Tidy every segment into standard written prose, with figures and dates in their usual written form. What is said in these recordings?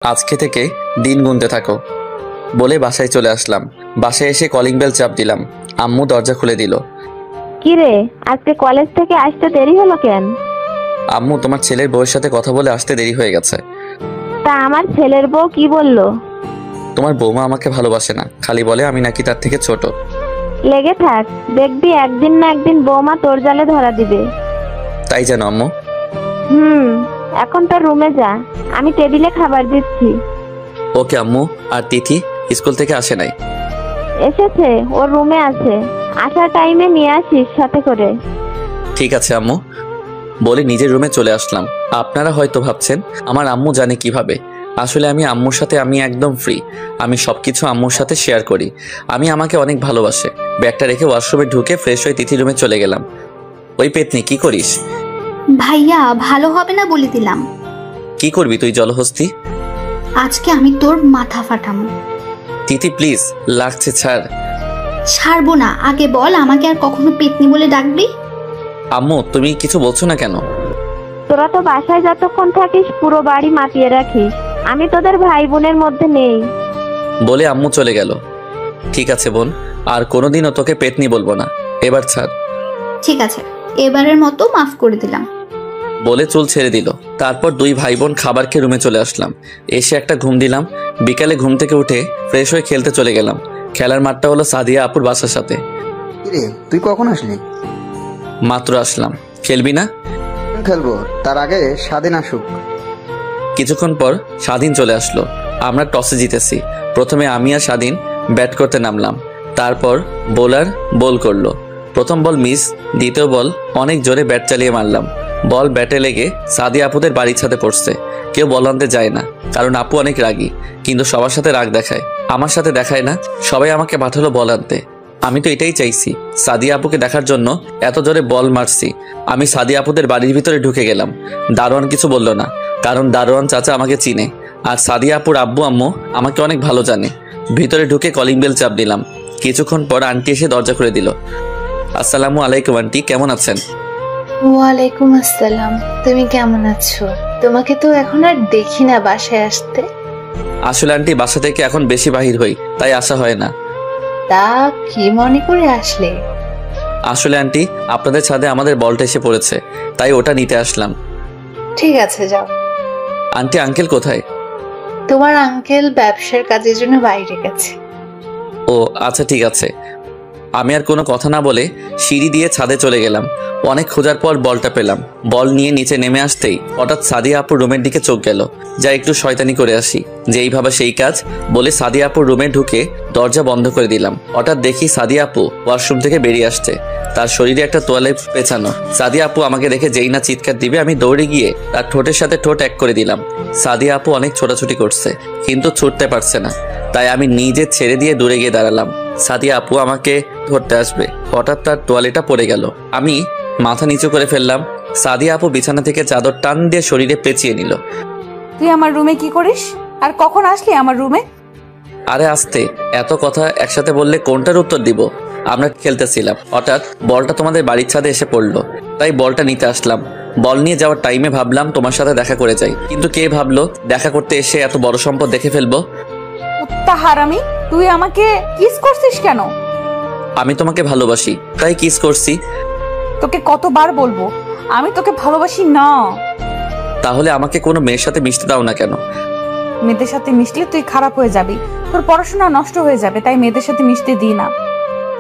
আজকে থেকে দিন গুনতে থাকো বলে বাসায় চলে আসলাম। বাসায় এসে কলিং বেল চাপ দিলাম। আম্মু দরজা খুলে দিল। কি রে, আজকে কলেজ থেকে আসতে দেরি হলো কেন? আম্মু, তোমার ছেলের বউয়ের সাথে কথা বলে আসতে দেরি হয়ে গেছে। তা আমার ছেলের বউ কি বললো? তোমার বৌমা আমাকে ভালোবাসে না, খালি বলে আমি নাকি তার থেকে ছোট। লেগে থাক, দেখবি একদিন না একদিন বৌমা তোর জালে ধরা দিবে। তাই জানো আম্মু? এখন তোর রুমে যা, আমি টেবিলে খাবার দিচ্ছি। ওকে আম্মু। আর তিথি স্কুল থেকে আসে নাই? এসেছে, ওর রুমে আছে। আসার টাইমে নিয়ে আসিস সাথে করে। ঠিক আছে আম্মু বলে নিজের রুমে চলে আসলাম। আপনারা হয়তো ভাবছেন আমার আম্মু জানে কিভাবে। আসলে আমি আম্মুর সাথে আমি একদম ফ্রি। আমি সবকিছু আম্মুর সাথে শেয়ার করি। আমি আমাকে অনেক ভালোবাসে। ব্যাগটা রেখে ওয়াশরুমে ঢুকে ফ্রেশ হয়ে তিথি রুমে চলে গেলাম। ওই পেতনি, কি করিস? ভাইয়া, ভালো হবে না বলে দিলাম। কি করবি তুই জলহস্তি? আজকে আমি তোর মাথা ফাটাবো। তিথি প্লিজ, লাগছে, ছাড়। ছাড়বো না, আগে বল আমাকে আর কখনো পেতনি বলে ডাকবি? আম্মু তুমি কিছু বলছো না কেন? তোরা তো বাসায় যতক্ষণ থাকিস পুরো বাড়ি মাতিয়ে রাখিস। আমি তোদের ভাই বোনের মধ্যে নেই বলে আম্মু চলে গেল। ঠিক আছে বোন, আর কোনোদিনও তোকে পেতনি বলবো না, এবার ছাড়। ঠিক আছে, এবারের মতো মাফ করে দিলাম। বলে চুল ছেড়ে দিল। তারপর দুই ভাই বোন খাবার খেয়ে রুমে চলে আসলাম। এসে একটা ঘুম দিলাম। বিকালে ঘুম থেকে উঠে ফ্রেশ হয়ে খেলতে চলে গেলাম। খেলার মাঠটা হলো সাদিয়া আপুর বাসার সাথে। কিরে, তুই কখন আসলি? মাত্র আসলাম। খেলবি না? খেলবো, তার আগে স্বাধীন আসুক। কিছুক্ষণ পর স্বাধীন চলে আসলো। আমরা টসে জিতেছি। প্রথমে আমি আর স্বাধীন ব্যাট করতে নামলাম। তারপর বোলার বল করলো। প্রথম বল মিস, দ্বিতীয় বল অনেক জোরে ব্যাট চালিয়ে মারলাম। বল ব্যাটে লেগে সাদিয়া আপুদের বাড়ির ছাদে পড়ছে। কেউ বল আনতে যায় না, কারণ আপু অনেক রাগী। কিন্তু সবার সাথে রাগ দেখায়, আমার সাথে দেখায় না। সবাই আমাকে পাঠালো বল আনতে। আমি তো এটাই চাইছি, সাদিয়া আপুকে দেখার জন্য এত জোরে বল মারছি। আমি সাদিয়া আপুদের বাড়ির ভিতরে ঢুকে গেলাম। দারোয়ান কিছু বলল না, কারণ দারোয়ান চাচা আমাকে চিনে। আর সাদিয়া আপুর আব্বু আম্মু আমাকে অনেক ভালো জানে। ভিতরে ঢুকে কলিং বেল চাপ দিলাম। কিছুক্ষণ পর আন্টি এসে দরজা খুলে দিল। আসসালামু আলাইকুম আন্টি, কেমন আছেন? ওয়ালাইকুম আসসালাম। তুমি কেমন আছো? তোমাকে তো এখন আর দেখি না বাসায় আসতে। আসলে আন্টি বাসা থেকে এখন বেশি বাহির হই, তাই আসা হয় না। তা কি মনে করে আসলে? আসলে আন্টি আপনাদের ছাদে আমাদের বলটা এসে পড়েছে, তাই ওটা নিতে আসলাম। ঠিক আছে, যাও। আন্টি আঙ্কেল কোথায়? তোমার আঙ্কেল ব্যবসার কাজের জন্য বাইরে গেছে। ও আচ্ছা, ঠিক আছে। আমি আর কোনো কথা না বলে সিঁড়ি দিয়ে ছাদে চলে গেলাম। অনেক খোঁজার পর বলটা পেলাম। বল নিয়ে নিচে নেমে আসতেই হঠাৎ সাদিয়া আপুর রুমের দিকে চোখ গেল। যা একটু শয়তানি করে আসি, যেই ভাবে সেই কাজ বলে সাদিয়া আপুর রুমে ঢুকে দরজা বন্ধ করে দিলাম। হঠাৎ দেখি সাদিয়া আপু ওয়াশরুম থেকে বেরিয়ে আসছে। তার শরীরে একটা তোয়ালে পেঁচানো। সাদিয়া আপু আমাকে দেখে যেই না চিৎকার দিবে, আমি দৌড়ে গিয়ে তার ঠোঁটের সাথে ঠোঁট এক করে দিলাম। সাদিয়া আপু অনেক ছোটাছুটি করছে, কিন্তু ছুটতে পারছে না। তাই আমি নিজে ছেড়ে দিয়ে দূরে গিয়ে দাঁড়ালাম। সাদিয়া আপু আমাকে ধরতে আসবে, হঠাৎ তার তোয়ালেটা পড়ে গেল। আমি মাথা নিচু করে ফেললাম। সাদিয়া আপু বিছানা থেকে চাদর টান দিয়ে শরীরে পেঁচিয়ে নিল। তুই আমার রুমে কি করিস? আর কখন আসলি আমার রুমে? আরে আস্তে, এত কথা একসাথে বললে কোনটার উত্তর দিব? আমরা খেলতেছিলাম, হঠাৎ বলটা তোমাদের বাড়ির ছাদে এসে পড়লো, তাই বলটা নিতে আসলাম। বল নিয়ে যাওয়ার টাইমে ভাবলাম তোমার সাথে দেখা করে যাই, কিন্তু কে ভাবলো দেখা করতে এসে এত বড় সম্পদ দেখে ফেলবো। কুত্তা হারামি, তুই আমাকে কিস করছিস কেন? আমি তোমাকে ভালোবাসি, তাই কিস করছি। তোকে কতবার বলবো আমি তোকে ভালোবাসি না। তাহলে আমাকে কোনো মেয়ের সাথে মিশতে দাও না কেন? মেয়েদের সাথে মিশলে তুই খারাপ হয়ে যাবি, তোর পড়াশোনা নষ্ট হয়ে যাবে, তাই মেয়েদের সাথে মিশতে দিই না।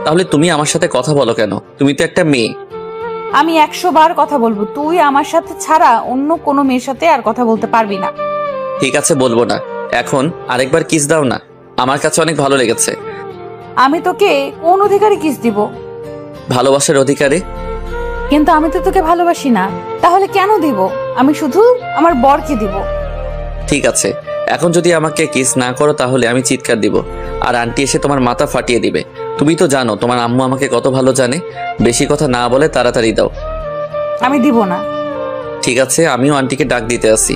তাহলে তুমি আমার সাথে কথা বলো কেন? তুমি তো একটা মেয়ে। আমি 100 বার কথা বলবো, তুই আমার সাথে ছাড়া অন্য কোনো মেয়ের সাথে আর কথা বলতে পারবি না। ঠিক আছে, বলবো না। এখন আরেকবার কিস দাও না, আমার কাছে অনেক ভালো লেগেছে। আমি তোকে কোন অধিকারে কিস দিব? ভালোবাসার অধিকারে। কিন্তু আমি তো তোকে ভালোবাসি না, তাহলে কেন দিব? আমি শুধু আমার বরকে দিব। ঠিক আছে, এখন যদি আমাকে কিস না করো তাহলে আমি চিৎকার দিব, আর আন্টি এসে তোমার মাথা ফাটিয়ে দিবে। তুমি তো জানো তোমার আম্মু আমাকে কত ভালো জানে। বেশি কথা না বলে তাড়াতাড়ি দাও। আমি দিব না। ঠিক আছে, আমিও আন্টিকে ডাক দিতে আসি।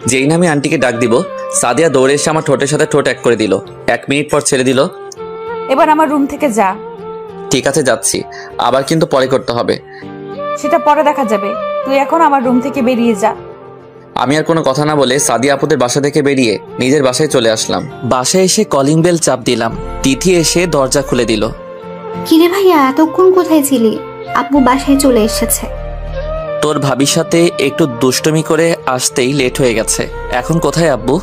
যেই না আমি আন্টিকে ডাক দিব, সাদিয়া দৌড়ে এসে আমার ঠোঁটের সাথে ঠোঁট এক করে দিল। 1 মিনিট পর ছেড়ে দিল। এবার আমার রুম থেকে যা। ঠিক আছে, যাচ্ছি, আবার কিন্তু পরে করতে হবে। সেটা পরে দেখা যাবে, তুই এখন আমার রুম থেকে বেরিয়ে যা। আমি আর কোনো কথা না বলে সাদিয়া আপুদের বাসা থেকে বেরিয়ে নিজের বাসায় চলে আসলাম। বাসায় এসে কলিং বেল চাপ দিলাম। তিথি এসে দরজা খুলে দিল। কিরে ভাইয়া, এতক্ষণ কোথায় ছিলি? আব্বু বাসায় চলে এসেছে। তোর ভাবির সাথে একটু দুষ্টুমি করে আসতেই লেট হয়ে গেছে। এখন কোথায় আব্বু?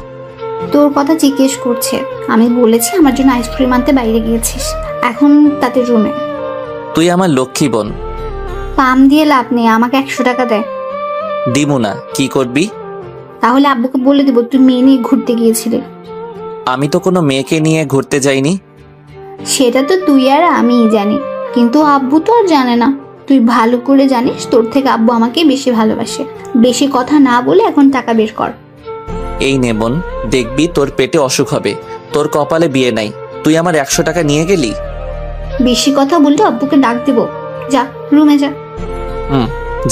তোর কথা জিজ্ঞেস করছে। আমি বলেছি আমার জন্য আইসক্রিম আনতে বাইরে গিয়েছিস, এখন তাদের রুমে। তুই আমার লক্ষ্মী বোন। পাম দিয়ে লাভ নেই, আমাকে 100 টাকা দে। দিমু না, কি করবি? তাহলে আব্বুকে বলে দেবো তুই মেয়ে নিয়ে ঘুরতে গিয়েছিলি। আমি তো কোনো মেয়েকে নিয়ে ঘুরতে যাইনি। সেটা তো তুই আর আমিই জানি, কিন্তু আব্বু তো আর জানে না। তুই ভালো করে জানিস তোর থেকে আব্বু আমাকে বেশি ভালোবাসে। বেশি কথা না বলে এখন টাকা বের কর। এই নে বোন, দেখবি তোর পেটে অসুখ হবে। তোর কপালে বিয়ে নাই, তুই আমার 100 টাকা নিয়ে গেলি। বেশি কথা বললে আব্বুকে ডাক দেবো। যা রুমে যা।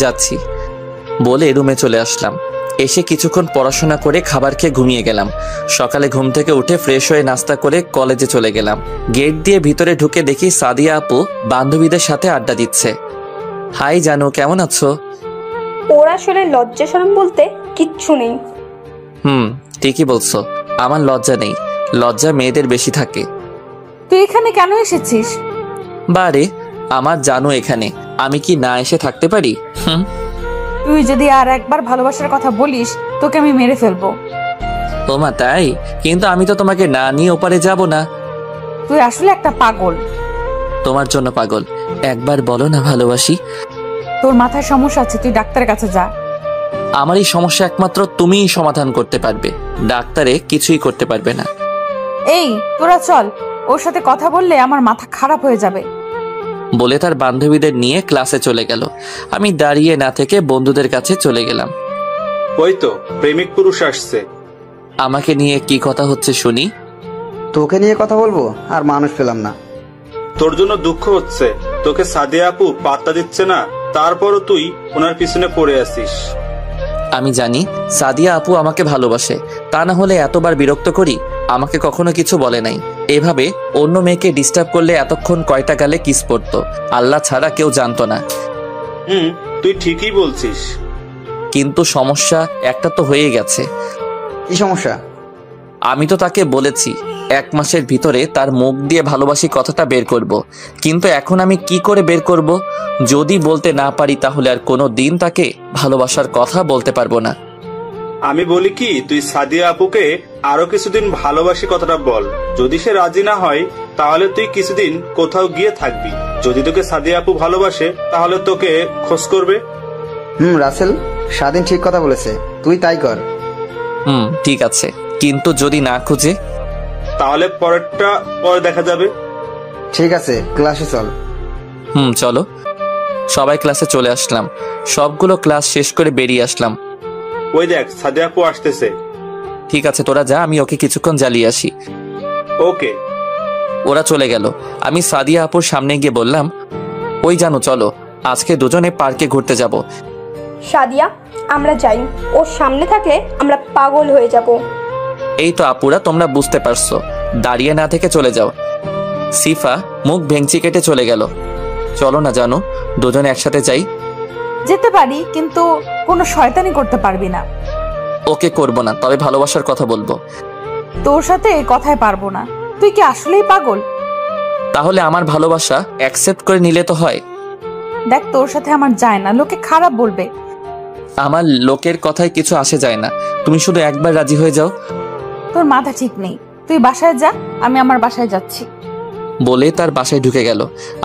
যাচ্ছি বলে রুমে চলে আসলাম। এসে কিছুক্ষণ পড়াশোনা করে খাবার খেয়ে ঘুমিয়ে গেলাম। সকালে ঘুম থেকে উঠে ফ্রেশ হয়ে নাস্তা করে কলেজে চলে গেলাম। গেট দিয়ে ভিতরে ঢুকে দেখি সাদিয়া আপু বান্ধবীদের সাথে আড্ডা দিচ্ছে। হাই জানু, কেমন আছো? ওর আসলে লজ্জা শরম বলতে কিচ্ছু নেই। ঠিকই বলছো, আমার লজ্জা নেই। লজ্জা মেয়েদের বেশি থাকে। তুই এখানে কেন এসেছিস? বারে, আমার জানু এখানে, আমি কি না এসে থাকতে পারি? তুই যদি আর একবার ভালোবাসার কথা বলিস তোকে আমি মেরে ফেলবো। তোমা তাই? কিন্তু আমি তো তোমাকে না নিয়ে ওপারে যাব না। তুই আসলে একটা পাগল। তোমার জন্য পাগল। একবার বলো না ভালোবাসি। তোর মাথায় সমস্যা আছে, তুই ডাক্তারের কাছে যা। আমার এই সমস্যা একমাত্র তুমিই সমাধান করতে পারবে, ডাক্তারে কিছুই করতে পারবে না। এই তোরা চল, ওর সাথে কথা বললে আমার মাথা খারাপ হয়ে যাবে। বলে তার বান্ধবীদের নিয়ে ক্লাসে চলে গেল। আমি দাঁড়িয়ে না থেকে বন্ধুদের কাছে চলে গেলাম। ওই তো প্রেমিক পুরুষ আসছে। আমাকে নিয়ে কি কথা হচ্ছে শুনি। তোকে নিয়ে কথা বলবো আর মানুষ পেলাম না। তোর জন্য দুঃখ হচ্ছে, তোকে সাদিয়া আপু পাত্তা দিচ্ছে না, তারপরও তুই ওনার পিছনে পড়ে আছিস। আমি জানি সাদিয়া আপু আমাকে ভালোবাসে, তা না হলে এতবার বিরক্ত করি? আমাকে কখনো কিছু বলে নাই। এভাবে অন্য মেয়েকে ডিস্টার্ব করলে এতক্ষণ কয়টা গালে কিস পড়তো আল্লাহ ছাড়া কেউ জানতো না। তুই ঠিকই বলছিস, কিন্তু সমস্যা একটা তো হয়ে গেছে। কি সমস্যা? আমি তো তাকে বলেছি 1 মাসের ভিতরে তার মুখ দিয়ে ভালোবাসি কথাটা বের করব, কিন্তু এখন আমি কি করে বের করব? যদি বলতে না পারি তাহলে আর কোনো দিন তাকে ভালোবাসার কথা বলতে পারবো না। আমি বলি কি, তুই সাদিয়া আপুকে আরো কিছুদিন ভালোবাসি কথাটা বল। যদি সে রাজি না হয় তাহলে তুই কিছুদিন কোথাও গিয়ে থাকবি। যদি তোকে সাদিয়া আপু ভালোবাসে তাহলে তোকে খোঁজ করবে। রাসেল, স্বাধীন ঠিক কথা বলেছে, তুই তাই কর। ঠিক আছে, কিন্তু যদি না খুঁজে? তাহলে পরেরটা পরে দেখা যাবে। ঠিক আছে, ক্লাসে চল। চলো। সবাই ক্লাসে চলে আসলাম। সবগুলো ক্লাস শেষ করে বেরিয়ে আসলাম। ওই দেখ সাদিয়া আপু আসতেছে। ঠিক আছে, তোরা যা, আমি ওকে কিছুক্ষণ জ্বালিয়ে আসি। ওকে। ওরা চলে গেল। আমি সাদিয়া আপুর সামনে গিয়ে বললাম, ওই জানো চলো, আজকে দুজনে পার্কে ঘুরতে যাব। সাদিয়া, আমরা যাই। ওর সামনে থাকলে আমরা পাগল হয়ে যাব। এই তো আপুরা, তোমরা বুঝতে পারছো, দাঁড়িয়ে না থেকে চলে যাও। সিফা মুখ ভেঙচি কেটে চলে গেল। চলো না জানো, দুজনে একসাথে যাই। যেতে পারি, কিন্তু কোনো শয়তানি করতে পারবি না। ওকে করব না, তবে ভালোবাসার কথা বলবো। তোর সাথে কথায় পারবো না। তুই কি আসলেই পাগল? তাহলে আমার ভালোবাসা অ্যাকসেপ্ট করে নিলে তো হয়। দেখ, তোর সাথে আমার যায় না, লোকে খারাপ বলবে। আমার লোকের কথায় কিছু আসে যায় না, তুমি শুধু একবার রাজি হয়ে যাও। তোর মাথা ঠিক নেই, তুই বাসায় যা, আমি আমার বাসায় যাচ্ছি। বলে তার বাসায় ঢুকে গেল।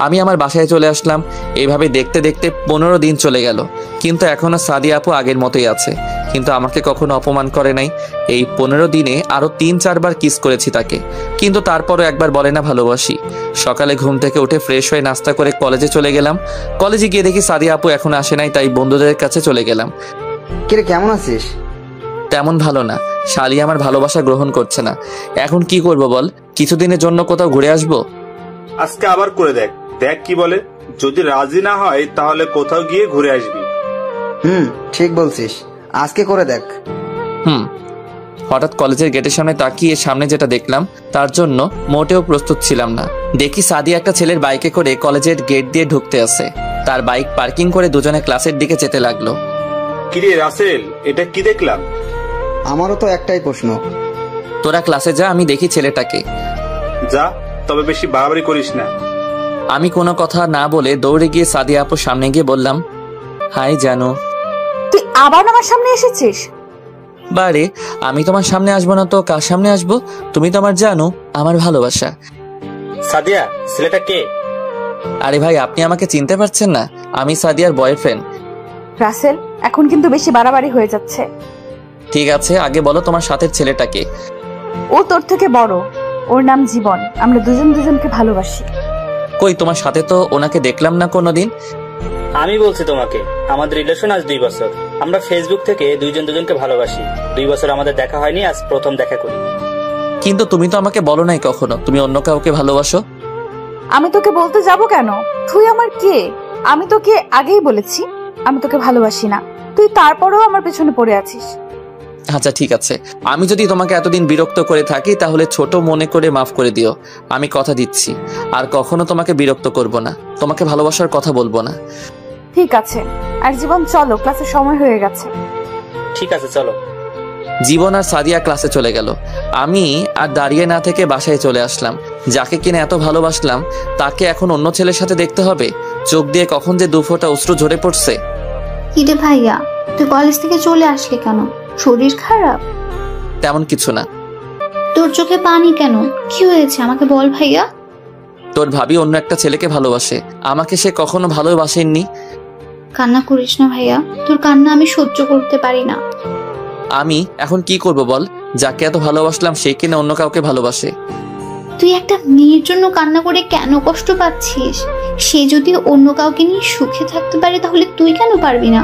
আমি আমার বাসায় চলে আসলাম। এভাবে দেখতে দেখতে 15 দিন চলে গেল, কিন্তু এখনো সাদিয়া আপু আগের মতোই আছে, কিন্তু আমাকে কখনো অপমান করে নাই। এই 15 দিনে আরো 3-4 বার কিস করেছি তাকে, কিন্তু তারপরও একবার বলে না ভালোবাসি। সকালে ঘুম থেকে উঠে ফ্রেশ হয়ে নাস্তা করে কলেজে চলে গেলাম। কলেজে গিয়ে দেখি সাদিয়া আপু এখন আসে নাই, তাই বন্ধুদের কাছে চলে গেলাম। কিরে, কেমন আছিস? তেমন ভালো না, শালি আমার ভালোবাসা গ্রহণ করছে না। এখন কি করব বল? কিছুদিনের জন্য কোথাও ঘুরে আসবো। আজকে আবার করে দেখ, দেখ কি বলে। যদি রাজি না হয় তাহলে কোথাও গিয়ে ঘুরে আসবি। ঠিক বলছিস, আজকে করে দেখ। হঠাৎ কলেজের গেটের সামনে তাকিয়ে সামনে যেটা দেখলাম তার জন্য মোটেও প্রস্তুত ছিলাম না। দেখি সাদিয়া একটা ছেলের বাইকে করে কলেজের গেট দিয়ে ঢুকতে আসে। তার বাইক পার্কিং করে দুজনে ক্লাসের দিকে যেতে লাগলো। কিরে রাসেল, এটা কি দেখলাম? আমারও তো একটাই প্রশ্ন। তোরা ক্লাসে যা, আমি দেখি ছেলেটাকে। যা, তবে বেশি বাড়াবাড়ি করিস না। আমি কোনো কথা না বলে দৌড়ে গিয়ে সাদিয়া আপুর সামনে গিয়ে বললাম, হাই জানো। তুই আবার আমার সামনে এসেছিস? বারে, আমি তোমার সামনে আসবো না তো কার সামনে আসবো? তুমি তো আমার জানো, আমার ভালোবাসা। সাদিয়া, ছেলেটা কে? আরে ভাই, আপনি আমাকে চিনতে পারছেন না? আমি সাদিয়ার বয়ফ্রেন্ড। রাসেল, এখন কিন্তু বেশি বাড়াবাড়ি হয়ে যাচ্ছে। ঠিক আছে, আগে বলো তোমার সাথের ছেলেটাকে। ও তোর থেকে বড়, ওর নাম জীবন। আমরা দুজন দুজনকে ভালোবাসি। কই, তোমার সাথে তো ওনাকে দেখলাম না কোনোদিন। আমি বলছি তোমাকে, আমাদের রিলেশন আজ 2 বছর। আমরা ফেসবুক থেকে দুইজন দুজনকে ভালোবাসি। 2 বছর আমাদের দেখা হয়নি, আজ প্রথম দেখা করি। কিন্তু তুমি তো আমাকে বলো নাই কখনো তুমি অন্য কাউকে ভালোবাসো। আমি তোকে বলতে যাব কেন? তুই আমার কে? আমি তোকে আগেই বলেছি আমি তোকে ভালোবাসি না। তুই তারপরেও আমার পেছনে পড়ে আছিস। আচ্ছা ঠিক আছে, আমি যদি তোমাকে এতদিন বিরক্ত করে থাকি তাহলে ছোট মনে করে মাফ করে দিও। আমি কথা দিচ্ছি আর কখনো তোমাকে বিরক্ত করব না, তোমাকে ভালোবাসার কথা বলবো না। ঠিক আছে, আর জীবন চলো, ক্লাসের সময় হয়ে গেছে। ঠিক আছে, চলো। জীবন আর সাদিয়া ক্লাসে চলে গেল। আমি আর দাঁড়িয়ে না থেকে বাসায় চলে আসলাম। যাকে কিনা এত ভালোবাসলাম তাকে এখন অন্য ছেলের সাথে দেখতে হবে। চোখ দিয়ে কখন যে 2 ফোঁটা অশ্রু ঝরে পড়ছে। কিরে ভাইয়া, তুই কলেজ থেকে চলে আসলি কেন? শরীর খারাপ? তেমন কিছু না। তোর চোখে পানি কেন? কি হয়েছে আমাকে বল ভাইয়া। তোর ভাবি অন্য একটা ছেলেকে ভালোবাসে, আমাকে সে কখনো ভালোবাসেননি। কান্না করিস না ভাইয়া, তোর কান্না আমি সহ্য করতে পারি না। আমি এখন কি করব বল? যাকে এত ভালোবাসলাম সে কিনা অন্য কাউকে ভালোবাসে। তুই একটা মেয়ের জন্য কান্না করে কেন কষ্ট পাচ্ছিস? সে যদি অন্য কাউকে নিয়ে সুখে থাকতে পারে তাহলে তুই কেন পারবি না?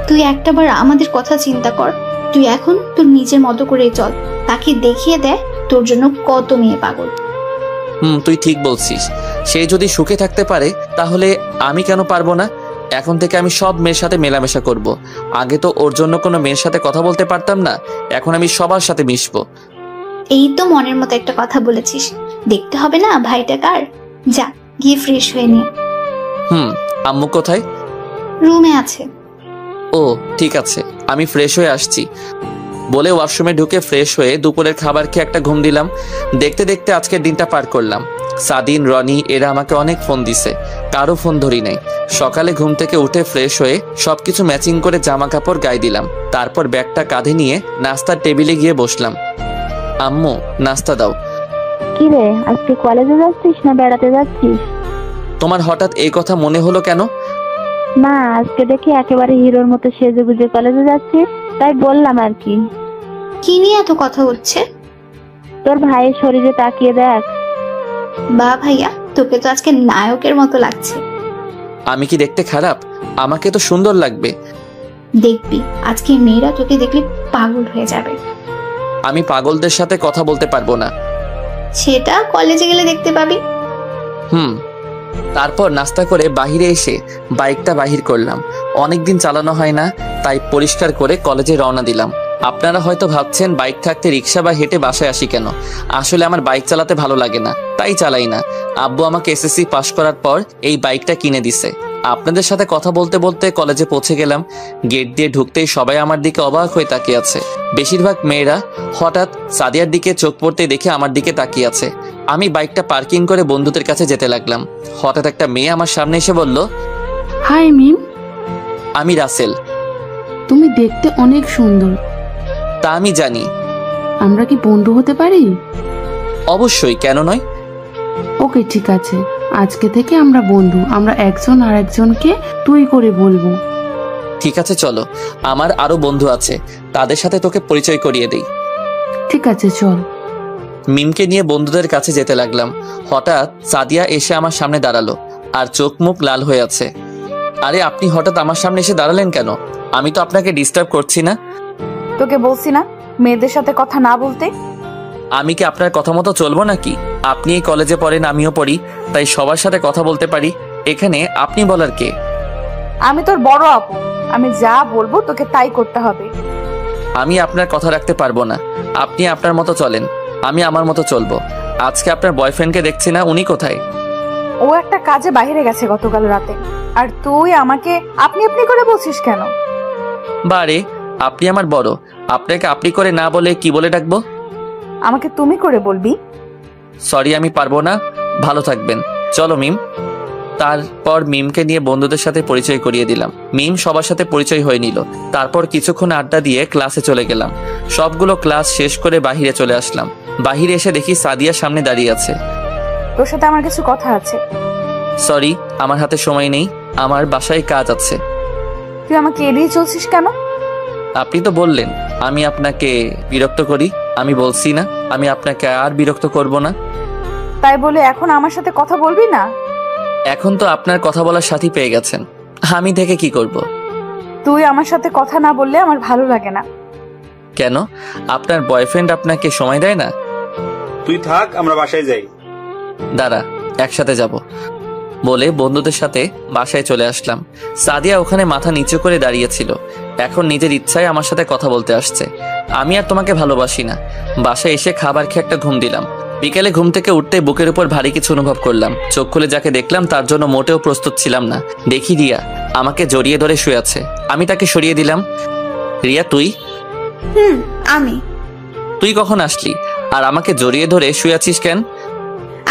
তুই একটাবার আমাদের কথা চিন্তা কর। তুই এখন তোর নিজের মতো করে চল, তাকে দেখিয়ে দেয় তোর জন্য কত মেয়ে পাগল। তুই ঠিক বলছিস। সে যদি সুখে থাকতে পারে তাহলে আমি কেন পারবো না? এখন থেকে আমি সব মেয়ের সাথে মেলামেশা করব। আগে তো ওর জন্য কোনো মেয়ের সাথে কথা বলতে পারতাম না, এখন আমি সবার সাথে মিশবো। এই তো মনের মতো একটা কথা বলেছিস। দেখতে হবে না ভাইটা কার? যা গিয়ে ফ্রেশ হয়ে নে। আম্মু কোথায়? রুমে আছে। ও ঠিক আছে, আমি ফ্রেশ হয়ে আসছি বলে ওয়াশরুমে ঢুকে ফ্রেশ হয়ে দুপুরের খাবার খেয়ে একটা ঘুম দিলাম। দেখতে দেখতে আজকের দিনটা পার করলাম। সাদিন, রনি এরা আমাকে অনেক ফোন দিছে, কারো ফোন ধরি নাই। সকালে ঘুম থেকে উঠে ফ্রেশ হয়ে সবকিছু ম্যাচিং করে জামা কাপড় গায়ে দিলাম। তারপর ব্যাগটা কাঁধে নিয়ে নাস্তার টেবিলে গিয়ে বসলাম। আম্মু নাস্তা দাও। কি রে, আজকে কলেজে যাচ্ছিস না বেড়াতে যাচ্ছিস? তোমার হঠাৎ এই কথা মনে হলো কেন? না, আজকে দেখি একেবারে হিরোর মতো সেজে গুজে কলেজে যাচ্ছিস, তাই বললাম আর কি। কি নিয়ে এত কথা হচ্ছে? তোর ভাইয়ের শরীরে তাকিয়ে দেখ। বা ভাইয়া, তোকে তো আজকে নায়কের মতো লাগছে। আমি কি দেখতে খারাপ? আমাকে তো সুন্দর লাগবে। দেখবি আজকে মেয়েরা তোকে দেখলে পাগল হয়ে যাবে। আমি পাগলদের সাথে কথা বলতে পারবো না। সেটা কলেজে গেলে দেখতে পাবি। তারপর নাস্তা করে বাহিরে এসে বাইকটা বাহির করলাম। অনেকদিন চালানো হয় না, তাই পরিষ্কার করে কলেজে রওনা দিলাম। আপনারা হয়তো ভাবছেন বাইক থাকতে রিক্সা বা হেঁটে বাসায় আসি কেন। আসলে আমার বাইক চালাতে ভালো লাগে না, তাই চালাই না। আব্বু আমাকে এসএসসি পাশ করার পর এই বাইকটা কিনে দিছে। আপনাদের সাথে কথা বলতে বলতে কলেজে পৌঁছে গেলাম। গেট দিয়ে ঢুকতেই সবাই আমার দিকে অবাক হয়ে তাকিয়ে আছে। বেশিরভাগ মেয়েরা। হঠাৎ সাদিয়ার দিকে চোখ পড়তে দেখে আমার দিকে তাকিয়ে আছে। আমি বাইকটা পার্কিং করে বন্ধুদের কাছে যেতে লাগলাম। হঠাৎ একটা মেয়ে আমার সামনে এসে বলল, হাই মিম। আমি রাসেল। তুমি দেখতে অনেক সুন্দর। তা আমি জানি। আমরা কি বন্ধু হতে পারি? অবশ্যই, কেন নয়। ওকে ঠিক আছে, আজকে থেকে আমরা বন্ধু। আমরা একজন আর একজনকে তুই করে বলবো। ঠিক আছে চলো, আমার আরো বন্ধু আছে, তাদের সাথে তোকে পরিচয় করিয়ে দেই। ঠিক আছে চল। মিমকে নিয়ে বন্ধুদের কাছে যেতে লাগলাম। হঠাৎ সাদিয়া এসে আমার সামনে দাঁড়ালো আর চোখ মুখ লাল হয়ে আছে। আরে আপনি হঠাৎ আমার সামনে এসে দাঁড়ালেন কেন? আমি তো আপনাকে ডিস্টার্ব করছি না। তোকে বলছি না মেয়েদের সাথে কথা না বলতে। আমি কি আপনার কথা মতো চলবো নাকি? আপনি এই কলেজে পড়েন, আমিও পড়ি, তাই সবার সাথে কথা বলতে পারি। এখানে আপনি বলার কে? আমি তোর বড় আপু, আমি যা বলবো তোকে তাই করতে হবে। আমি আপনার কথা রাখতে পারবো না। আপনি আপনার মতো চলেন, আমি আমার মতো চলবো। আজকে আপনার বয়ফ্রেন্ডকে দেখছি না, উনি কোথায়? ও একটা কাজে বাইরে গেছে গতকাল রাতে। আর তুই আমাকে আপনি আপনি করে বলছিস কেন? বারে, আপনি আমার বড়, আপনাকে আপনি করে না বলে কি বলে ডাকবো? আমাকে তুমি করে বলবি। সরি, আমি পারবো না। ভালো থাকবেন। চলো মিম। তারপর মিমকে নিয়ে বন্ধুদের সাথে পরিচয় করিয়ে দিলাম। মিম সবার সাথে পরিচয় হয়ে নিল। তারপর কিছুক্ষণ আড্ডা দিয়ে ক্লাসে চলে গেলাম। সবগুলো ক্লাস শেষ করে বাহিরে চলে আসলাম। বাহিরে এসে দেখি সাদিয়া সামনে দাঁড়িয়ে আছে। তোর সাথে আমার কিছু কথা আছে। সরি, আমার হাতে সময় নেই, আমার বাসায় কাজ আছে। তুই আমাকে এড়িয়ে চলছিস কেন? আপনি তো বললেন আমি আপনাকে বিরক্ত করি। আমি বলছি না আমি আপনাকে আর বিরক্ত করব না। তাই বলে এখন আমার সাথে কথা বলবি না? এখন তো আপনার কথা বলার সাথী পেয়ে গেছেন, আমি থেকে কি করব? তুই আমার সাথে কথা না বললে আমার ভালো লাগে না। কেন, আপনার বয়ফ্রেন্ড আপনাকে সময় দেয় না? তুই থাক, আমরা বাসায় যাই। দাঁড়া, একসাথে যাব বলে বন্ধুদের সাথে বাসায় চলে আসলাম। সাদিয়া ওখানে মাথা নিচু করে দাঁড়িয়েছিল। এখন নিজের ইচ্ছায় আমার সাথে কথা বলতে আসছে। আমি আর তোমাকে ভালোবাসি না। বাসায় এসে খাবার খেয়ে একটা ঘুম দিলাম। বিকেলে ঘুম থেকে উঠতে বুকের উপর ভারী কিছু অনুভব করলাম। চোখ খুলে যাকে দেখলাম তার জন্য মোটেও প্রস্তুত ছিলাম না। দেখি রিয়া আমাকে জড়িয়ে ধরে শুয়ে আছে। আমি তাকে সরিয়ে দিলাম। রিয়া, তুই? আমি। তুই কখন আসলি আর আমাকে জড়িয়ে ধরে শুয়ে আছিস কেন?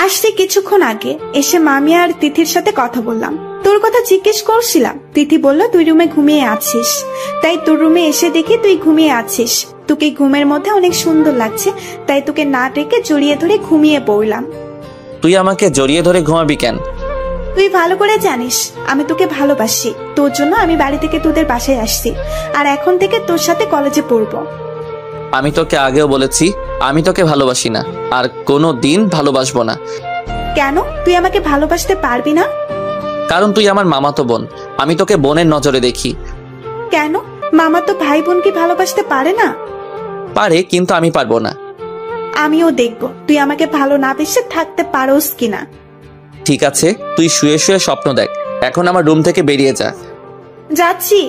আসতে কিছুক্ষণ আগে এসে মামি আর তিথির সাথে কথা বললাম। তোর কথা জিজ্ঞেস করছিলাম। তিথি বলল তুই রুমে ঘুমিয়ে আছিস, তাই তোর রুমে এসে দেখি তুই ঘুমিয়ে আছিস। তোকে ঘুমের মধ্যে অনেক সুন্দর লাগছে, তাই তোকে না ডেকে জড়িয়ে ধরে ঘুমিয়ে পড়লাম। তুই আমাকে জড়িয়ে ধরে ঘুমাবি কেন? তুই ভালো করে জানিস আমি তোকে ভালোবাসি। তোর জন্য আমি বাড়ি থেকে তোদের বাসায় আসছি, আর এখন থেকে তোর সাথে কলেজে পড়বো। আমি তোকে আগেও বলেছি আমি তোকে ভালোবাসি না, আর কোনো দিন ভালোবাসবো না। কেন তুই আমাকে ভালোবাসতে পারবি না? কারণ তুই আমার মামাতো বোন, আমি তোকে বোনের নজরে দেখি। কেন, মামা তো ভাই বোনকে ভালোবাসতে পারে না? পারে, কিন্তু আমি পারবো না। আমিও দেখবো তুই আমাকে ভালো না বেসে থাকতে পারোস কিনা। ঠিক আছে, তুই শুয়ে শুয়ে স্বপ্ন দেখ। এখন আমার রুম থেকে বেরিয়ে যা। যাচ্ছি।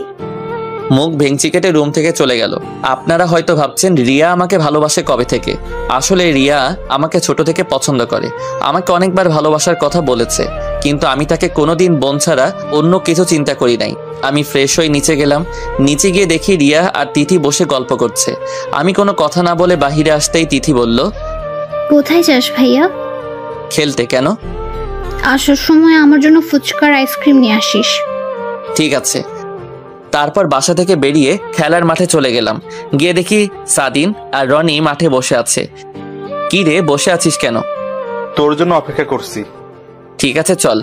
মুখ ভেঙচি কেটে রুম থেকে চলে গেল। আপনারা হয়তো ভাবছেন রিয়া আমাকে ভালোবাসে কবে থেকে। আসলে রিয়া আমাকে ছোট থেকে পছন্দ করে, আমাকে অনেকবার ভালোবাসার কথা বলেছে, কিন্তু আমি তাকে কোনোদিন বোন ছাড়া অন্য কিছু চিন্তা করি নাই। আমি ফ্রেশ হয়ে নিচে গেলাম। নিচে গিয়ে দেখি রিয়া আর তিথি বসে গল্প করছে। আমি কোনো কথা না বলে বাহিরে আসতেই তিথি বলল, কোথায় যাস ভাইয়া? খেলতে। কেন? আসার সময় আমার জন্য ফুচকার আইসক্রিম নিয়ে আসিস। ঠিক আছে। তারপর বাসা থেকে বেরিয়ে খেলার মাঠে চলে গেলাম। গিয়ে দেখি সাদিন আর রনি মাঠে বসে আছে। কি রে, বসে আছিস কেন? তোর জন্য অপেক্ষা করছি। ঠিক আছে চল।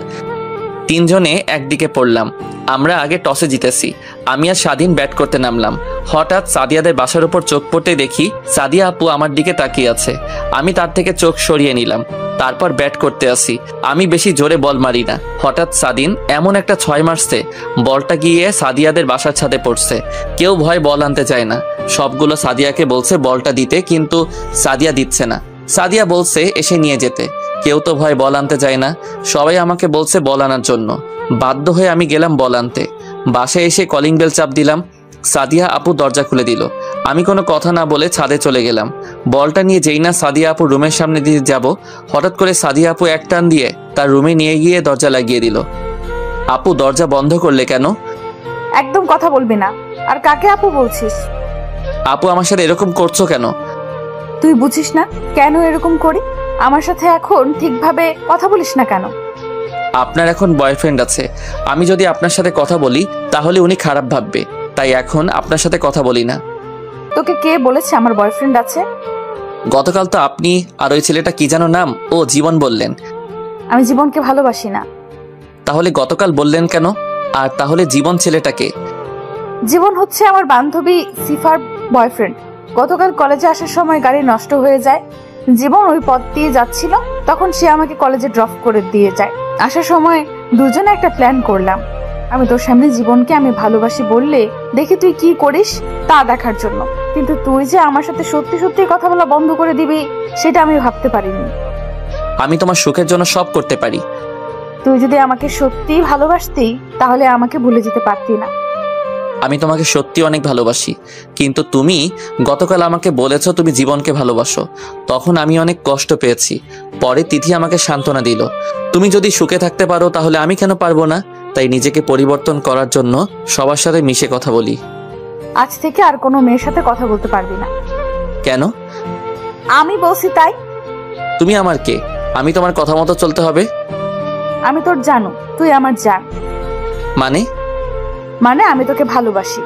তিনজনে একদিকে পড়লাম। আমরা আগে টসে জিতেছি। আমি আর স্বাধীন ব্যাট করতে নামলাম। হঠাৎ সাদিয়াদের বাসার উপর চোখ পড়তে দেখি সাদিয়া আপু আমার দিকে তাকিয়ে আছে। আমি তার থেকে চোখ সরিয়ে নিলাম। তারপর ব্যাট করতে আসি। আমি বেশি জোরে বল মারি না। হঠাৎ সাদিন এমন একটা 6 মারছে, বলটা গিয়ে সাদিয়াদের বাসার ছাদে পড়ছে। কেউ ভয় বল আনতে চায় না। সবগুলো সাদিয়াকে বলছে বলটা দিতে, কিন্তু সাদিয়া দিচ্ছে না। সাদিয়া বলছে এসে নিয়ে যেতে। কেউ তো ভয় বল আনতে যায় না। সবাই আমাকে বলছে বল আনার জন্য। বাধ্য হয়ে আমি গেলাম বল আনতে। বাসায় এসে কলিং বেল চাপ দিলাম। সাদিয়া আপু দরজা খুলে দিল। আমি কোনো কথা না বলে ছাদে চলে গেলাম। বলটা নিয়ে যেই না সাদিয়া আপু রুমের সামনে দিয়ে যাব, হঠাৎ করে সাদিয়া আপু এক টান দিয়ে তার রুমে নিয়ে গিয়ে দরজা লাগিয়ে দিল। আপু, দরজা বন্ধ করলে কেন? একদম কথা বলবি না। আর কাকে আপু বলছিস? আপু, আমার সাথে এরকম করছো কেন? তুই বুঝিস না কেন এরকম করি? আমার সাথে এখন ঠিকভাবে কথা বলিস না কেন? আপনার এখন বয়ফ্রেন্ড আছে। আমি যদি আপনার সাথে কথা বলি তাহলে উনি খারাপ ভাববে, তাই এখন আপনার সাথে কথা বলি না। তোকে কে বলেছে আমার বয়ফ্রেন্ড আছে? গতকাল তো আপনি আর ওই ছেলেটা কি যেন নাম, ও জীবন বললেন। আমি জীবনকে ভালোবাসি না। তাহলে গতকাল বললেন কেন? আর তাহলে জীবন ছেলেটাকে? জীবন হচ্ছে আমার বান্ধবী সিফার বয়ফ্রেন্ড। গতকাল কলেজে আসার সময় গাড়ি নষ্ট হয়ে যায়। জীবন ওই পথ দিয়ে যাচ্ছিল, তখন সে আমাকে কলেজে ড্রপ করে দিয়ে যায়। আসার সময় দুজনে একটা প্ল্যান করলাম। আমি তোর সামনে জীবনকে আমি ভালোবাসি বললে দেখি তুই কি করিস তা দেখার জন্য। কিন্তু তুই যে আমার সাথে সত্যি সত্যি কথা বলা বন্ধ করে দিবি সেটা আমি ভাবতে পারিনি। আমি তোমার সুখের জন্য সব করতে পারি। তুই যদি আমাকে সত্যি ভালোবাসতি তাহলে আমাকে ভুলে যেতে পারতি না। আমি তোমাকে সত্যি অনেক ভালোবাসি, কিন্তু তুমি গতকাল আমাকে বলেছো তুমি জীবনকে ভালোবাসো। তখন আমি অনেক কষ্ট পেয়েছি। পরে তিথি আমাকে সান্ত্বনা দিল, তুমি যদি সুখে থাকতে পারো তাহলে আমি কেন পারবো না। তাই নিজেকে পরিবর্তন করার জন্য সবার সাথে মিশে কথা বলি। আজ থেকে আর কোনো মেয়ের সাথে কথা বলতে পারবি না। কেন? আমি বলছি তাই। তুমি আমার কে? আমি তোমার কথা মতো চলতে হবে? আমি তোর জানু, তুই আমার জান। মানে আমি তোকে ভালোবাসি।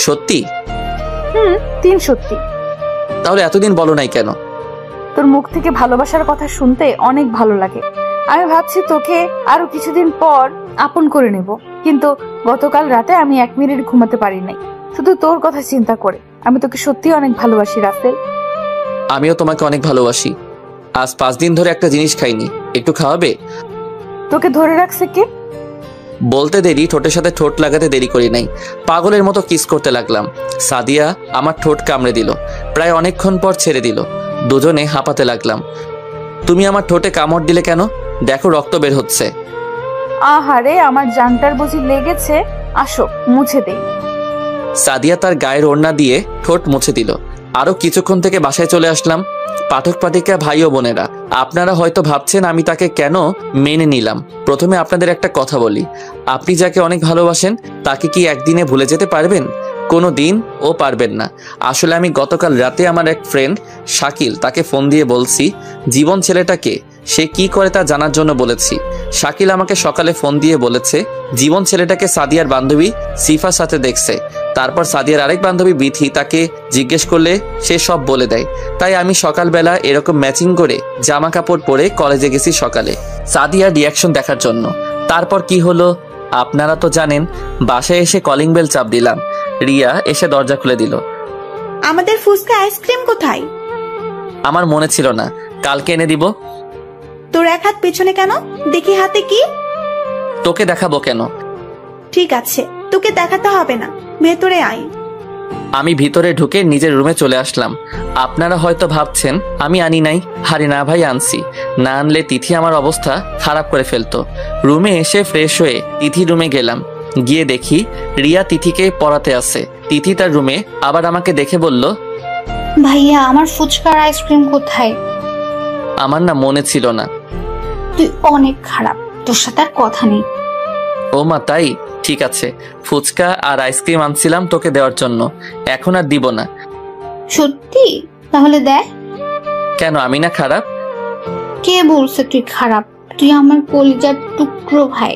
সত্যি? 3 সত্যি। তাহলে এতদিন বলো নাই কেন? তোর মুখ থেকে ভালোবাসার কথা শুনতে অনেক ভালো লাগে। আমি ভাবছি তোকে আরো কিছুদিন পর আপন করে নেব, কিন্তু গতকাল রাতে আমি 1 মিনিট ঘুমাতে পারি নাই, শুধু তোর কথা চিন্তা করে। আমি তোকে সত্যি অনেক ভালোবাসি রাসেল। আমিও তোমাকে অনেক ভালোবাসি। আজ 5 দিন ধরে একটা জিনিস খাইনি, একটু খাওয়াবে? তোকে ধরে রাখছে কে? বলতে দেরি, ঠোঁটের সাথে ঠোঁট লাগাতে দেরি করি নাই, পাগলের মতো কিস করতে লাগলাম। সাদিয়া আমার ঠোঁট কামড়ে দিল, প্রায় অনেকক্ষণ পর ছেড়ে দিল। দুজনে হাঁপাতে লাগলাম। তুমি আমার ঠোঁটে কামড় দিলে কেন? দেখো রক্ত বের হচ্ছে। আহারে, আমার জানটার বুঝি লেগেছে। আসো মুছে দেই। সাদিয়া তার গায়ের ওড়না দিয়ে ঠোঁট মুছে দিল। আরো কিছুক্ষণ থেকে বাসায় চলে আসলাম। পাঠক পাঠিকা ভাই ও বোনেরা, আপনারা হয়তো ভাবছেন আমি তাকে কেন মেনে নিলাম। প্রথমে আপনাদের একটা কথা বলি, আপনি যাকে অনেক ভালোবাসেন তাকে কি একদিনে ভুলে যেতে পারবেন? কোনো দিন ও পারবেন না। আসলে আমি গতকাল রাতে আমার এক ফ্রেন্ড শাকিল, তাকে ফোন দিয়ে বলছি জীবন ছেলেটাকে সে কি করে তা জানার জন্য বলেছি। শাকিল আমাকে সকালে ফোন দিয়ে বলেছে জীবন ছেলেটাকে সাদিয়ার বান্ধবী সিফার সাথে দেখছে। তারপর সাদিয়ার আরেক বান্ধবী বিথি তাকে জিজ্ঞেস করলে সে সব বলে দেয়। তাই আমি সকালবেলা এরকম ম্যাচিং করে জামা কাপড় পরে কলেজে গেছি সকালে সাদিয়ার রিয়াকশন দেখার জন্য। তারপর কি হলো আপনারা তো জানেন। বাসায় এসে কলিং বেল চাপ দিলাম, রিয়া এসে দরজা খুলে দিল। আমাদের ফুচকা আইসক্রিম কোথায়? আমার মনে ছিল না, কালকে এনে দিব। তোর 1 হাত পেছনে কেন? দেখি হাতে কি। তোকে দেখাবো কেন? ঠিক আছে, তোকে দেখাতে হবে না, ভেতরে আয়। আমি ভিতরে ঢুকে নিজের রুমে চলে আসলাম। আপনারা হয়তো ভাবছেন আমি আনি নাই। হারি না ভাই, আনছি। না আনলে তিথি আমার অবস্থা খারাপ করে ফেলতো। রুমে এসে ফ্রেশ হয়ে তিথি রুমে গেলাম। গিয়ে দেখি রিয়া তিথিকে পড়াতে আছে। তিথি তার রুমে আবার আমাকে দেখে বলল, ভাইয়া আমার ফুচকার আইসক্রিম কোথায়? আমার না মনে ছিল না। তুই অনেক খারাপ, তোর সাথে আর কথা নেই। ও মা, তাই? ঠিক আছে, ফুচকা আর আইসক্রিম আনছিলাম তোকে দেওয়ার জন্য, এখন আর দিব না। সত্যি? তাহলে দেখ। কেন, আমি না খারাপ? কে বলছে তুই খারাপ? তুই আমার কলিজার টুকরো ভাই।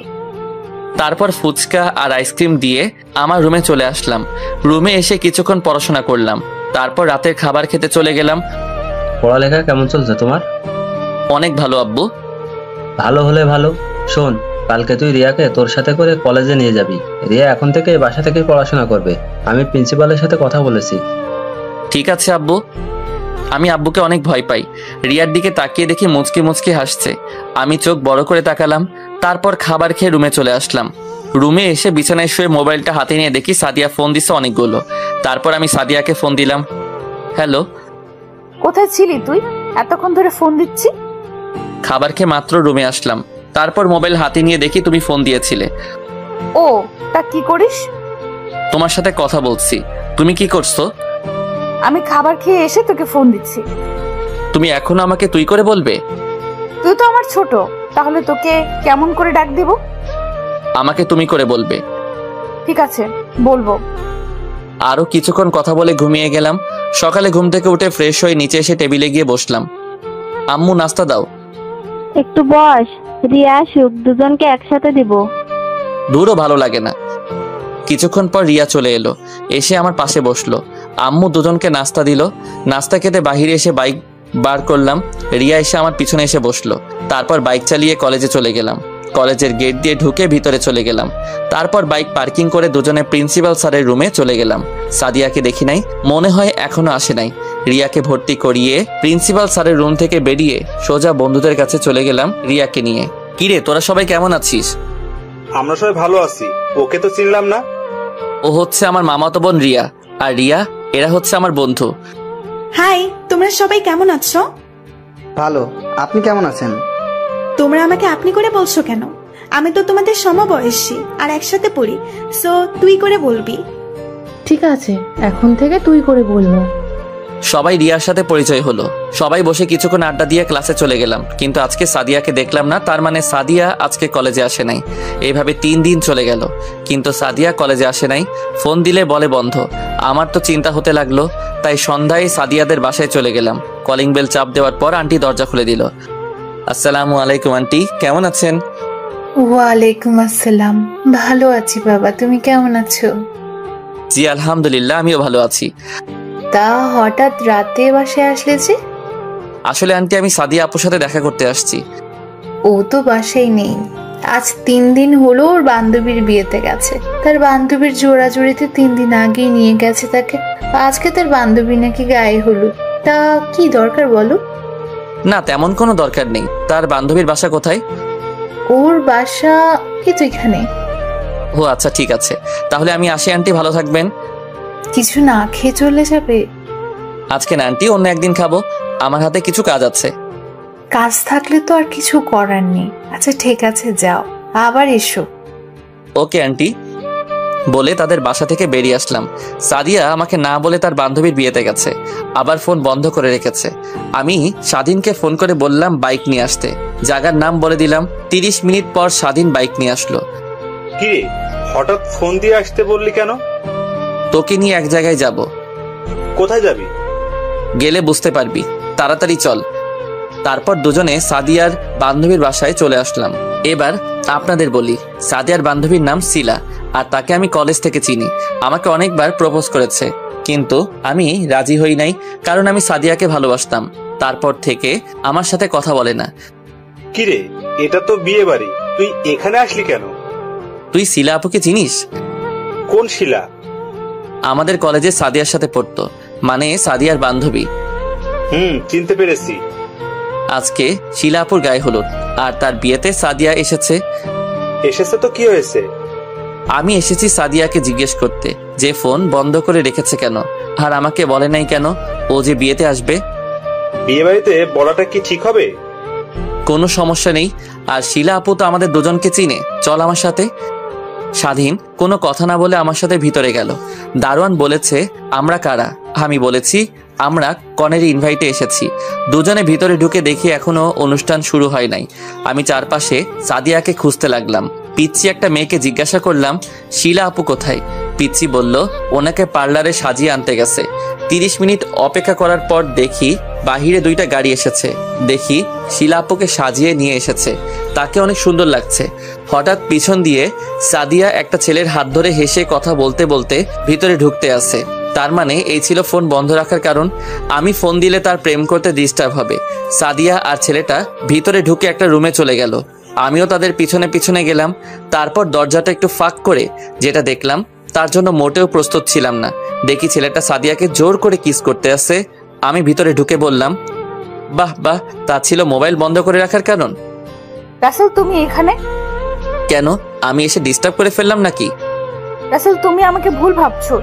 তারপর ফুচকা আর আইসক্রিম দিয়ে আমার রুমে চলে আসলাম। রুমে এসে কিছুক্ষণ পড়াশোনা করলাম। তারপর রাতের খাবার খেতে চলে গেলাম। পড়ালেখা কেমন চলছে তোমার? অনেক ভালো আব্বু। ভালো হলে ভালো। শোন, কালকে তুই রিয়াকে তোর সাথে করে কলেজে নিয়ে যাবি। রিয়া এখন থেকে বাসা থেকেই পড়াশোনা করবে। আমি প্রিন্সিপালের সাথে কথা বলেছি। ঠিক আছে আব্বু। আমি আব্বুকে অনেক ভয় পাই। রিয়ার দিকে তাকিয়ে দেখি মুচকি মুচকি হাসছে। আমি চোখ বড় করে তাকালাম। তারপর খাবার খেয়ে রুমে চলে আসলাম। রুমে এসে বিছানায় শুয়ে মোবাইলটা হাতে নিয়ে দেখি সাদিয়া ফোন দিছে অনেকগুলো। তারপর আমি সাদিয়াকে ফোন দিলাম। হ্যালো। কোথায় ছিলি তুই? এতক্ষণ ধরে ফোন দিচ্ছি। খাবার খেয়ে মাত্র রুমে আসলাম। তারপর মোবাইল হাতে নিয়ে দেখি তুমি ফোন দিয়েছিলে। ও, তা কি করিস? তোমার সাথে কথা বলছি। তুমি কি করছো? আমি খাবার খেয়ে এসে তোকে ফোন দিচ্ছি। তুমি এখনো আমাকে তুই করে বলবে? তুই তো আমার ছোট, তাহলে তোকে কেমন করে ডাক দেব? আমাকে তুমি করে বলবে। ঠিক আছে, বলবো। আরো কিছুক্ষণ কথা বলে ঘুমিয়ে গেলাম। সকালে ঘুম থেকে উঠে ফ্রেশ হয়ে নিচে এসে টেবিলে গিয়ে বসলাম। আম্মু নাস্তা দাও। একটু বস, রিয়া আসুক, দুজনকে একসাথে দিব। দূরও ভালো লাগে না। কিছুক্ষণ পর রিয়া চলে এলো, এসে আমার পাশে বসলো। আম্মু দুজনকে নাস্তা দিল। নাস্তা খেতে বাহিরে এসে বাইক বার করলাম। রিয়া এসে আমার পিছনে এসে বসলো। তারপর বাইক চালিয়ে কলেজে চলে গেলাম। কলেজের গেট দিয়ে ঢুকে ভিতরে চলে গেলাম। তারপর বাইক পার্কিং করে দুজনে প্রিন্সিপাল স্যারের রুমে চলে গেলাম। সাদিয়াকে দেখি নাই, মনে হয় এখনো আসে নাই। রিয়াকে ভর্তি করিয়ে প্রিন্সিপাল স্যারের রুম থেকে বেরিয়ে সোজা বন্ধুদের কাছে চলে গেলাম রিয়াকে নিয়ে। কিরে, তোরা সবাই কেমন আছিস? আমরা সবাই ভালো আছি। ওকে তো চিনলাম না। ও হচ্ছে আমার মামাতো বোন রিয়া, আর রিয়া এরা হচ্ছে আমার বন্ধু। হাই, তোমরা সবাই কেমন আছো? ভালো। আপনি কেমন আছেন? তোমরা আমাকে আপনি করে বলছো কেন? আমি তো তোমাদের সমবয়সী আর একসাথে পড়ি, সো তুই করে বলবি। ঠিক আছে, এখন থেকে তুই করে বলবো। সবাই রিয়ার সাথে পরিচয় হলো। সবাই বসে কিছুক্ষণ আড্ডা দিয়ে ক্লাসে চলে গেলাম, কিন্তু আজকে সাদিয়াকে দেখলাম না। তার মানে সাদিয়া আজকে কলেজে আসে নাই। এইভাবে 3 দিন চলে গেল, কিন্তু সাদিয়া কলেজে আসে নাই। ফোন দিলে বলে বন্ধ। আমার তো চিন্তা হতে লাগলো, তাই সন্ধ্যায় সাদিয়াদের বাসায় চলে গেলাম। কলিং বেল চাপ দেওয়ার পর আন্টি দরজা খুলে দিল। আসসালামু আলাইকুম আন্টি, কেমন আছেন? ওয়ালাইকুম আসসালাম। ভালো আছি বাবা, তুমি কেমন আছো? জি আলহামদুলিল্লাহ, আমিও ভালো আছি। তা হঠাৎ রাতে বাসায় আসলে যে? আসলে আন্টি আমি সাদিয়া আপুর সাথে দেখা করতে আসছি। ও তো বাসায় নেই। আজ 3 দিন হলো ওর বান্ধবীর বিয়েতে গেছে। তার বান্ধবীর জোড়াজুড়িতে 3 দিন আগেই নিয়ে গেছে তাকে। আজকে তার বান্ধবী নাকি গায়ে হলুদ। তা কি দরকার বলো? না তেমন কোনো দরকার নেই। তার বান্ধবীর বাসা কোথায়? ওর বাসা কি তো এখানে। ও আচ্ছা ঠিক আছে, তাহলে আমি আসি আন্টি, ভালো থাকবেন। কিছু না খেয়ে চলে যাবে? আজকে না আন্টি, অন্য একদিন খাবো। আমার হাতে কিছু কাজ আছে। কাজ থাকলে তো আর কিছু করার নেই। আচ্ছা ঠিক আছে, যাও, আবার এসো। ওকে আন্টি বলে তাদের বাসা থেকে বেরিয়ে আসলাম। সাদিয়া আমাকে না বলে তার বান্ধবীর বিয়েতে গেছে, আবার ফোন বন্ধ করে রেখেছে। আমি স্বাধীনকে ফোন করে বললাম বাইক নিয়ে আসতে। জায়গার নাম বলে দিলাম। 30 মিনিট পর স্বাধীন বাইক নিয়ে আসলো। কি হঠাৎ ফোন দিয়ে আসতে বললি কেন? তোকে নিয়ে এক জায়গায় যাব। কোথায় যাবি? গেলে বুঝতে পারবি, তাড়াতাড়ি চল। তারপর দুজনে সাদিয়ার বান্ধবীর বাসায় চলে আসলাম। এবার আপনাদের বলি, সাদিয়ার বান্ধবীর নাম শিলা, আর তাকে আমি কলেজ থেকে চিনি। আমাকে অনেকবার প্রপোজ করেছে, কিন্তু আমি রাজি হই নাই, কারণ আমি সাদিয়াকে ভালোবাসতাম। তারপর থেকে আমার সাথে কথা বলে না। কিরে, এটা তো বিয়ে বাড়ি, তুই এখানে আসলি কেন? তুই শিলা আপুকে চিনিস? কোন শিলা? আমাদের কলেজে সাদিয়ার সাথে পড়তো, মানে সাদিয়ার বান্ধবী। চিনতে পেরেছি। আজকে শিলা আপুর গায়ে হলুদ, আর তার বিয়েতে সাদিয়া এসেছে। এসেছে তো কি হয়েছে? আমি এসেছি সাদিয়াকে জিজ্ঞেস করতে যে ফোন বন্ধ করে রেখেছে কেন, আর আমাকে বলে নাই কেন ও যে বিয়েতে আসবে। বিয়ে বাড়িতে বলাটা কি ঠিক হবে? কোনো সমস্যা নেই, আর শিলা আপু তো আমাদের দুজনকে চিনে, চল আমার সাথে। স্বাধীন কোনো কথা না বলে আমার সাথে ভিতরে গেল। দারোয়ান বলেছে আমরা কারা। আমি বলেছি আমরা কনের ইনভাইটে এসেছি। দুজনে ভিতরে ঢুকে দেখি এখনো অনুষ্ঠান শুরু হয় নাই। আমি চারপাশে সাদিয়াকে খুঁজতে লাগলাম। পিচ্ছি একটা মেয়েকে জিজ্ঞাসা করলাম শিলা আপু কোথায়। পিচ্ছি বলল ওনাকে পার্লারে সাজিয়ে আনতে গেছে। 30 মিনিট অপেক্ষা করার পর দেখি বাহিরে 2টা গাড়ি এসেছে। দেখি শিলা আপুকে সাজিয়ে নিয়ে এসেছে, তাকে অনেক সুন্দর লাগছে। হঠাৎ পিছন দিয়ে সাদিয়া একটা ছেলের হাত ধরে হেসে কথা বলতে বলতে ভিতরে ঢুকতে আসে। তার মানে এই ছিল ফোন বন্ধ রাখার কারণ। আমি ফোন দিলে তার প্রেম করতে ডিস্টার্ব হবে। সাদিয়া আর ছেলেটা ভিতরে ঢুকে একটা রুমে চলে গেল। আমিও তাদের পিছনে পিছনে গেলাম। তারপর দরজাটা একটু ফাঁক করে যেটা দেখলাম তার জন্য মোটেও প্রস্তুত ছিলাম না। দেখি ছেলেটা সাদিয়াকে জোর করে কিস করতে আসে। আমি ভিতরে ঢুকে বললাম বাহ বাহ, তা ছিল মোবাইল বন্ধ করে রাখার কারণ। রাসেল তুমি এখানে কেন? আমি এসে ডিস্টার্ব করে ফেললাম নাকি? রাসেল তুমি আমাকে ভুল ভাবছো।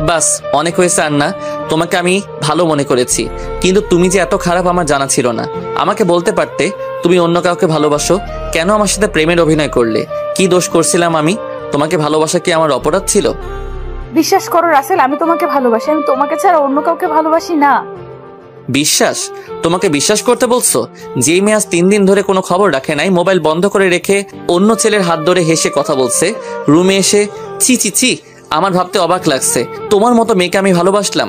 বাস অনেক হয়েছে আন্না, তোমাকে আমি ভালো মনে করেছি, কিন্তু তুমি যে এত খারাপ আমার জানা ছিল না। আমাকে বলতে পারতে তুমি অন্য কাউকে ভালোবাসো। কেন আমার সাথে প্রেমের অভিনয় করলে? কি দোষ করছিলাম আমি? তোমাকে ভালোবাসা কি আমার অপরাধ ছিল? বিশ্বাস করো রাসেল, আমি তোমাকে ভালোবাসি। আমি তোমাকে ছাড়া অন্য কাউকে ভালোবাসি না। বিশ্বাস? তোমাকে বিশ্বাস করতে বলছো? যেই মেয়ে আজ 3 দিন ধরে কোনো খবর রাখে নাই, মোবাইল বন্ধ করে রেখে অন্য ছেলের হাত ধরে হেসে কথা বলছে, রুমে এসে ছি ছি ছি, আমার ভাবতে অবাক লাগছে তোমার মতো মেয়েকে আমি ভালোবাসলাম।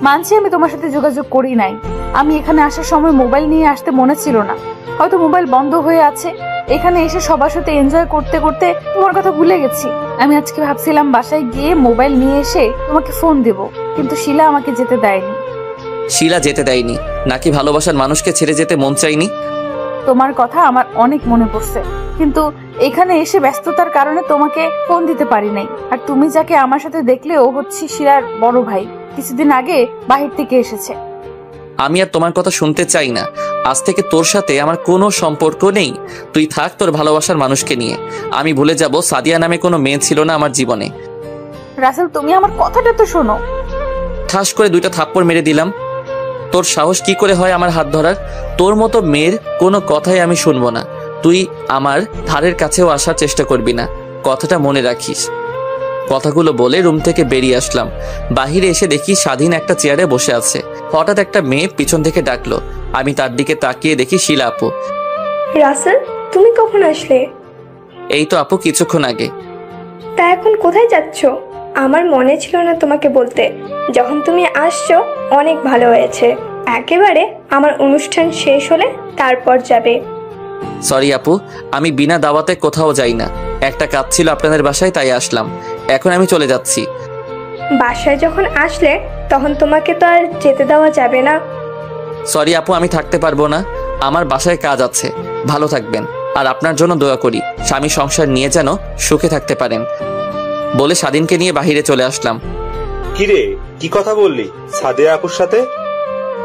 মানছি আমি তোমার সাথে যোগাযোগ করি নাই। আমি এখানে আসার সময় মোবাইল নিয়ে আসতে মনে ছিল না, হয়তো মোবাইল বন্ধ হয়ে আছে। এখানে এসে সবার সাথে এনজয় করতে করতে তোমার কথা ভুলে গেছি। আমি আজকে ভাবছিলাম বাসায় গিয়ে মোবাইল নিয়ে এসে তোমাকে ফোন দেব, কিন্তু শিলা আমাকে যেতে দেয়নি। শিলা যেতে দেয়নি নাকি ভালোবাসার মানুষকে ছেড়ে যেতে মন চাইনি? তোমার কথা আমার অনেক মনে পড়ছে, কিন্তু এখানে এসে ব্যস্ততার কারণে তোমাকে ফোন দিতে পারি নাই। আর তুমি যাকে আমার সাথে দেখলে ও হচ্ছে শিলার বড় ভাই, কিছুদিন আগে বাহির থেকে এসেছে। আমি আর তোমার কথা শুনতে চাই না। আজ থেকে তোর সাথে আমার কোনো সম্পর্ক নেই। তুই থাক তোর ভালোবাসার মানুষকে নিয়ে। আমি ভুলে যাব সাদিয়া নামে কোনো মেয়ে ছিল না আমার জীবনে। রাসেল তুমি আমার কথাটা তো শোনো। ঠাস করে 2টা থাপ্পড় মেরে দিলাম। তোর সাহস কি করে হয় আমার হাত ধরার? তোর মতো মেয়ের কোনো কথাই আমি শুনবো না। তুই আমার ধারের কাছেও আসার চেষ্টা করবি না, কথাটা মনে রাখিস। কথাগুলো বলে রুম থেকে বেরিয়ে আসলাম। বাহিরে এসে দেখি স্বাধীন একটা চেয়ারে বসে আছে। হঠাৎ একটা মেয়ে পিছন থেকে ডাকলো। আমি তার দিকে তাকিয়ে দেখি শিলা আপু। রাসেল, তুমি কখন আসলে? এই তো আপু, কিছুক্ষণ আগে। তা এখন কোথায় যাচ্ছ? আমার মনে ছিল না তোমাকে বলতে। যখন তুমি আসছো অনেক ভালো হয়েছে। একেবারে আমার অনুষ্ঠান শেষ হলে তারপর যাবে। সরি আপু, আমি বিনা দাওয়াতে কোথাও যাই না। একটা কাজ ছিল আপনাদের বাসায়, তাই আসলাম। এখন আমি চলে যাচ্ছি। বাসায় যখন আসলে তখন তোমাকে তো আর যেতে দেওয়া যাবে না। সরি আপু, আমি থাকতে পারবো না। আমার বাসায় কাজ আছে। ভালো থাকবেন, আর আপনার জন্য দোয়া করি স্বামী সংসার নিয়ে যেন সুখে থাকতে পারেন বলে স্বাধীনকে নিয়ে বাহিরে চলে আসলাম। কিরে, কি কথা বললি সাদিয়া আপুর সাথে?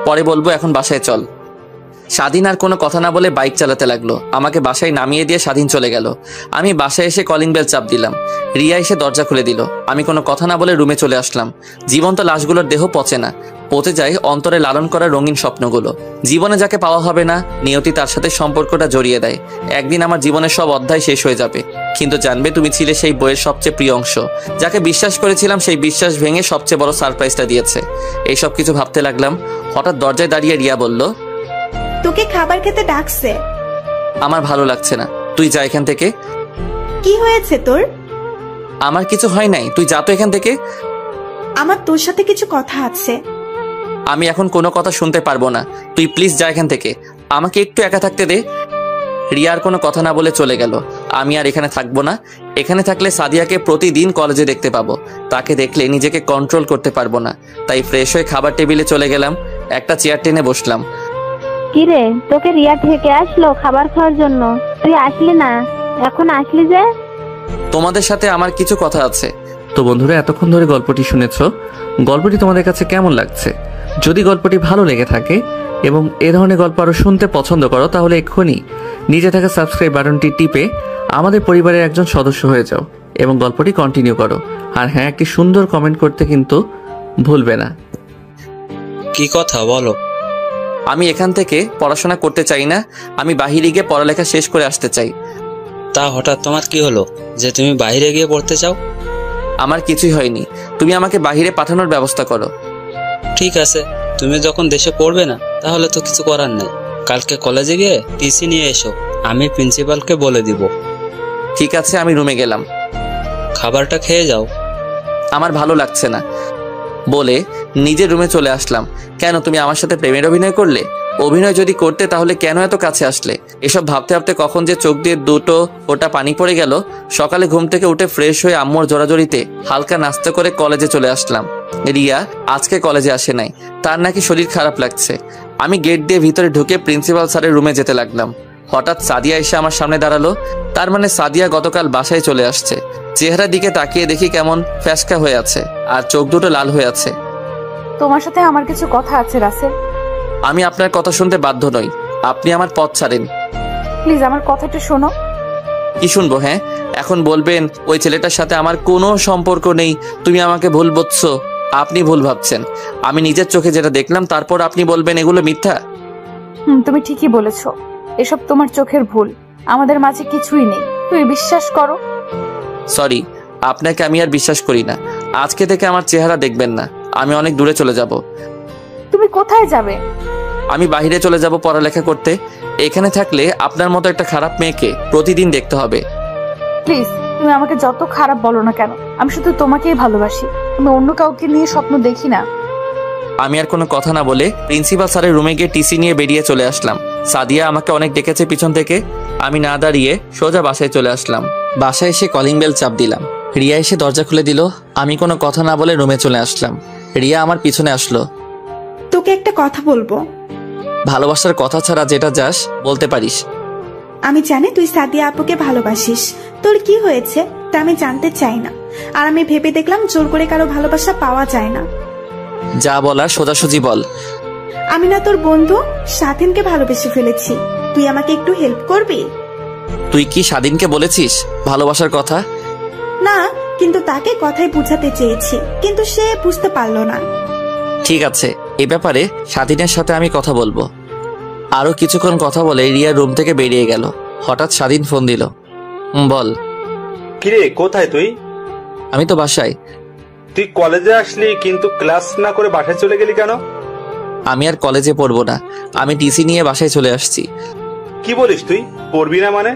পরে বলবো, এখন বাসায় চল। স্বাধীন আর কোনো কথা না বলে বাইক চালাতে লাগলো। আমাকে বাসায় নামিয়ে দিয়ে স্বাধীন চলে গেল। আমি বাসায় এসে কলিং বেল চাপ দিলাম। রিয়া এসে দরজা খুলে দিল। আমি কোনো কথা না বলে রুমে চলে আসলাম। জীবন্ত লাশগুলোর দেহ পচে না, পচে যায় অন্তরে লালন করা রঙিন স্বপ্নগুলো। জীবনে যাকে পাওয়া হবে না, নিয়তি তার সাথে সম্পর্কটা জড়িয়ে দেয়। একদিন আমার জীবনের সব অধ্যায় শেষ হয়ে যাবে, কিন্তু জানবে তুমি ছিলে সেই বইয়ের সবচেয়ে প্রিয় অংশ। যাকে বিশ্বাস করেছিলাম সেই বিশ্বাস ভেঙে সবচেয়ে বড় সারপ্রাইজটা দিয়েছে। এইসব কিছু ভাবতে লাগলাম। হঠাৎ দরজায় দাঁড়িয়ে রিয়া বলল, তোকে খাবার খেতে ডাকছে। আমার ভালো লাগছে না, তুই যা এখান থেকে। কি হয়েছে তোর? আমার কিছু হয় নাই, তুই যা তো এখান থেকে। আমার তোর সাথে কিছু কথা আছে। আমি এখন কোনো কথা শুনতে পারবো না, তুই প্লিজ যা এখান থেকে। আমাকে একটু একা থাকতে দে। রিয়া আর কোনো কথা না বলে চলে গেল। আমি আর এখানে থাকবো না। এখানে থাকলে সাদিয়াকে প্রতিদিন কলেজে দেখতে পাবো। তাকে দেখলে নিজেকে কন্ট্রোল করতে পারবো না। তাই ফ্রেশ হয়ে খাবার টেবিলে চলে গেলাম। একটা চেয়ার টেনে বসলাম। কিরে, তোকে রিয়া থেকে আসলো খাবার খাওয়ার জন্য? তুই আসলি না, এখন আসলি যে? তোমাদের সাথে আমার কিছু কথা আছে। তো বন্ধুরা, এতক্ষণ ধরে গল্পটি শুনেছো। গল্পটি তোমাদের কাছে কেমন লাগছে? যদি গল্পটি ভালো লেগে থাকে এবং এ ধরনের গল্প আরও শুনতে পছন্দ করো, তাহলে এক্ষুনি নিচে থাকা সাবস্ক্রাইব বাটনটি টিপে আমাদের পরিবারের একজন সদস্য হয়ে যাও এবং গল্পটি কন্টিনিউ করো। আর হ্যাঁ, একটি সুন্দর কমেন্ট করতে কিন্তু ভুলবে না। কি কথা বলো? আমি এখান থেকে পড়াশোনা করতে চাই না। আমি বাহিরে গিয়ে পড়ালেখা শেষ করে আসতে চাই। তা হঠাৎ তোমার কি হলো যে তুমি বাইরে গিয়ে পড়তে চাও? আমার কিছুই হয়নি, তুমি আমাকে বাহিরে পাঠানোর ব্যবস্থা করো। ঠিক আছে, তুমি যখন দেশে পড়বে না তাহলে তো কিছু করার নেই। কালকে কলেজে গিয়ে টিসি নিয়ে এসো, আমি প্রিন্সিপালকে বলে দিব। ঠিক আছে, আমি রুমে গেলাম। খাবারটা খেয়ে যাও। আমার ভালো লাগছে না বলে নিজের রুমে চলে আসলাম। কেন, তুমি আমার সাথে প্রেমের অভিনয় করলে? অভিনয় যদি করতে তাহলে কেন এত কাছে আসলে? এসব ভাবতে ভাবতে কখন যে চোখ দিয়ে দুটো ফোঁটা পানি পড়ে গেল। সকালে ঘুম থেকে উঠে ফ্রেশ হয়ে আম্মুর জোরাজোরিতে হালকা নাস্তা করে কলেজে চলে আসলাম। রিয়া আজকে কলেজে আসে নাই, তার নাকি শরীর খারাপ লাগছে। আমি গেট দিয়ে ভিতরে ঢুকে প্রিন্সিপাল স্যারের রুমে যেতে লাগলাম। হঠাৎ সাদিয়া এসে আমার সামনে দাঁড়ালো। তার মানে সাদিয়া গতকাল বাসায় চলে আসছে। চেহারার দিকে তাকিয়ে দেখি কেমন ফ্যাসকা হয়ে আছে আর চোখ দুটো লাল হয়ে আছে। তোমার সাথে আমার কিছু কথা আছে রাসেল। আমি আপনার কথা শুনতে বাধ্য নই, আপনি আমার পথ ছাড়েন। প্লিজ আমার কথাটা শোনো। কি শুনবো? হ্যাঁ, এখন বলবেন ওই ছেলেটার সাথে আমার কোনো সম্পর্ক নেই, তুমি আমাকে ভুল বুঝছো। আপনি ভুল ভাবছেন। আমি নিজের চোখে যেটা দেখলাম, তারপর আপনি বলবেন এগুলো মিথ্যা। তুমি ঠিকই বলেছো, এসব তোমার চোখের ভুল। আমাদের মাঝে কিছুই নেই, তুমি বিশ্বাস করো। সরি, আপনাকে আমি আর বিশ্বাস করি না। আজকে থেকে আমার চেহারা দেখবেন না। আমি অনেক দূরে চলে যাব। তুমি কোথায় যাবে? আমি বাইরে চলে যাব পড়ালেখা করতে। এখানে থাকলে আপনার মতো একটা খারাপ মেয়েকে প্রতিদিন দেখতে হবে। প্লিজ, তুমি আমাকে যত খারাপ বলো না কেন, আমি শুধু তোমাকেই ভালোবাসি। আমি অন্য কাউকে নিয়ে স্বপ্ন দেখি না। আমি আর কোনো কথা না বলে প্রিন্সিপাল স্যারের রুমে গিয়ে টিসি নিয়ে বেরিয়ে চলে আসলাম। সাদিয়া আমাকে অনেক ডেকেছে পিছন থেকে। আমি না দাঁড়িয়ে সোজা বাসায় চলে আসলাম। বাসায় এসে কলিং বেল চাপ দিলাম। রিয়া এসে দরজা খুলে দিল। আমি কোনো কথা না বলে রুমে চলে আসলাম। রিয়া আমার পিছনে আসলো। তোকে একটা কথা বলবো। ভালোবাসার কথা ছাড়া যেটা যাস বলতে পারিস। আমি জানি তুই সাদিয়া আপুকে ভালোবাসিস। তোর কি হয়েছে তা আমি জানতে চাই না। আর আমি ভেবে দেখলাম জোর করে কারো ভালোবাসা পাওয়া যায় না। যা বলার সোজাসুজি বল। আমি না তোর বন্ধু স্বাধীনকে ভালোবেসে ফেলেছি। তুই আমাকে একটু হেল্প করবি? তুই কি স্বাধীনকে বলেছিস ভালোবাসার কথা? না, কিন্তু তাকে কথাই বুঝাতে চেয়েছি, কিন্তু সে বুঝতে পারলো না। ঠিক আছে, এই ব্যাপারে স্বাধীনের সাথে আমি কথা বলবো। আরো কিছুক্ষণ কথা বলে রিয়া রুম থেকে বেরিয়ে গেল। হঠাৎ স্বাধীন ফোন দিল। বল। কিরে, কোথায় তুই? আমি তো বাসায়। তুই কলেজে আসলি কিন্তু ক্লাস না করে বাসায় চলে গেলি কেন? আমি আর কলেজে পড়বো না, আমি টিসি নিয়ে বাসায় চলে আসছি। কি বলিস তুই? পড়বি না মানে?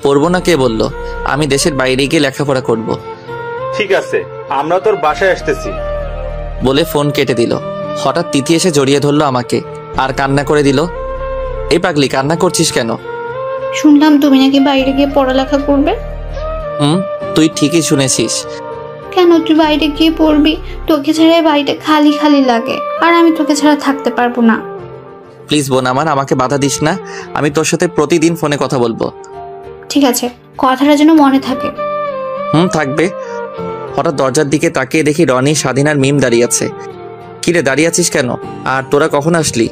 পড়বো না কে বললো? আমি দেশের বাইরে গিয়ে লেখাপড়া করব। ঠিক আছে, আমরা তোর বাসায় আসতেছি বলে ফোন কেটে দিল। হঠাৎ তিথি এসে জড়িয়ে ধরলো আমাকে আর কান্না করে দিল। এই পাগলি, কান্না করছিস কেন? শুনলাম তুমি নাকি বাইরে গিয়ে পড়ালেখা করবে। তুই ঠিকই শুনেছিস। কেন তুই বাইরে গিয়ে পড়বি? তোকে ছাড়া বাড়িতে খালি খালি লাগে, আর আমি তোকে ছাড়া থাকতে পারবো না। প্লিজ বোন আমার, আমাকে বাধা দিস না। আমি তোর সাথে প্রতিদিন ফোনে কথা বলবো। ঠিক আছে, কথাটা যেন মনে থাকে। থাকবে। হঠাৎ দরজার দিকে তাকিয়ে দেখি রনি, স্বাধীন আর মিম দাঁড়িয়ে আছে। কিরে, দাঁড়িয়ে আছিস কেন? আর তোরা কখন আসলি?